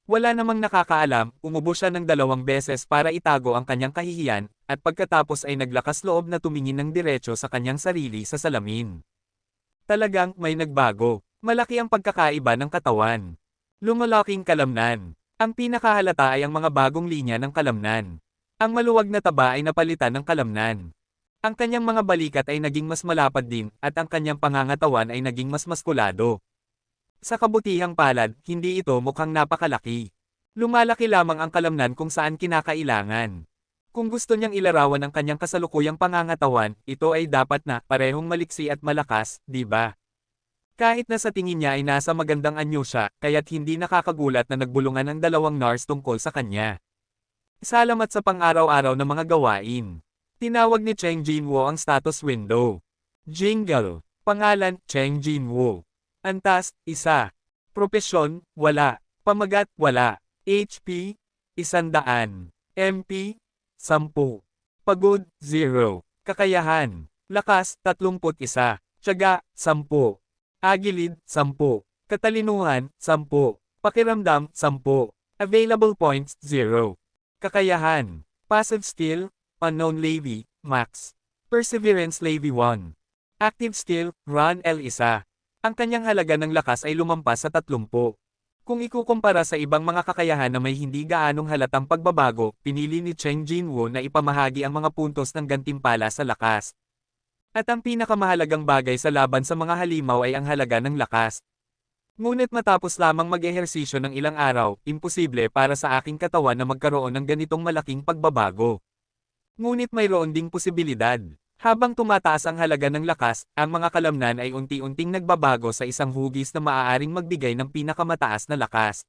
Wala namang nakakaalam, umubo siya ng 2 beses para itago ang kanyang kahihiyan, at pagkatapos ay naglakas loob na tumingin ng diretso sa kanyang sarili sa salamin. Talagang may nagbago. Malaki ang pagkakaiba ng katawan. Lumalaking kalamnan. Ang pinakahalata ay ang mga bagong linya ng kalamnan. Ang maluwag na taba ay napalitan ng kalamnan. Ang kanyang mga balikat ay naging mas malapad din, at ang kanyang pangangatawan ay naging mas maskulado. Sa kabutihang palad, hindi ito mukhang napakalaki. Lumalaki lamang ang kalamnan kung saan kinakailangan. Kung gusto niyang ilarawan ang kanyang kasalukuyang pangangatawan, ito ay dapat na parehong maliksi at malakas, di ba? Kahit na sa tingin niya ay nasa magandang anyo siya, kaya't hindi nakakagulat na nagbulungan ang dalawang NARS tungkol sa kanya. Salamat sa pang-araw-araw na mga gawain. Tinawag ni Cheng Jinwoo ang status window. Jingle. Pangalan, Cheng Jinwoo. Antas, 1. Propesyon, wala. Pamagat, wala. HP, 100. MP, 10. Pagod, 0. Kakayahan. Lakas, 31. Tiyaga, 10. Agilid, 10. Katalinuhan, 10. Pakiramdam, 10. Available points, 0. Kakayahan. Passive skill, Unknown Levy, Max. Perseverance Levy 1. Active skill, Run L1. Ang kanyang halaga ng lakas ay lumampas sa 30. Kung ikukumpara sa ibang mga kakayahan na may hindi gaanong halatang pagbabago, pinili ni Cheng Jinwoo na ipamahagi ang mga puntos ng gantimpala sa lakas. At ang pinakamahalagang bagay sa laban sa mga halimaw ay ang halaga ng lakas. Ngunit matapos lamang mag-ehersisyo ng ilang araw, imposible para sa aking katawan na magkaroon ng ganitong malaking pagbabago. Ngunit mayroon ding posibilidad. Habang tumataas ang halaga ng lakas, ang mga kalamnan ay unti-unting nagbabago sa isang hugis na maaaring magbigay ng pinakamataas na lakas.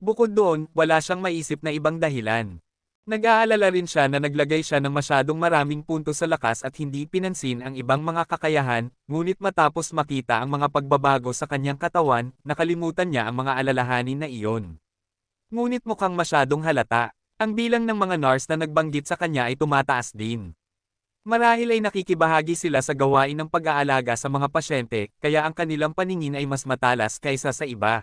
Bukod doon, wala siyang maisip na ibang dahilan. Nag-aalala rin siya na naglagay siya ng masyadong maraming puntos sa lakas at hindi pinansin ang ibang mga kakayahan, ngunit matapos makita ang mga pagbabago sa kanyang katawan, nakalimutan niya ang mga alalahanin na iyon. Ngunit mukhang masyadong halata. Ang bilang ng mga NARS na nagbanggit sa kanya ay tumataas din. Marahil ay nakikibahagi sila sa gawain ng pag-aalaga sa mga pasyente, kaya ang kanilang paningin ay mas matalas kaysa sa iba.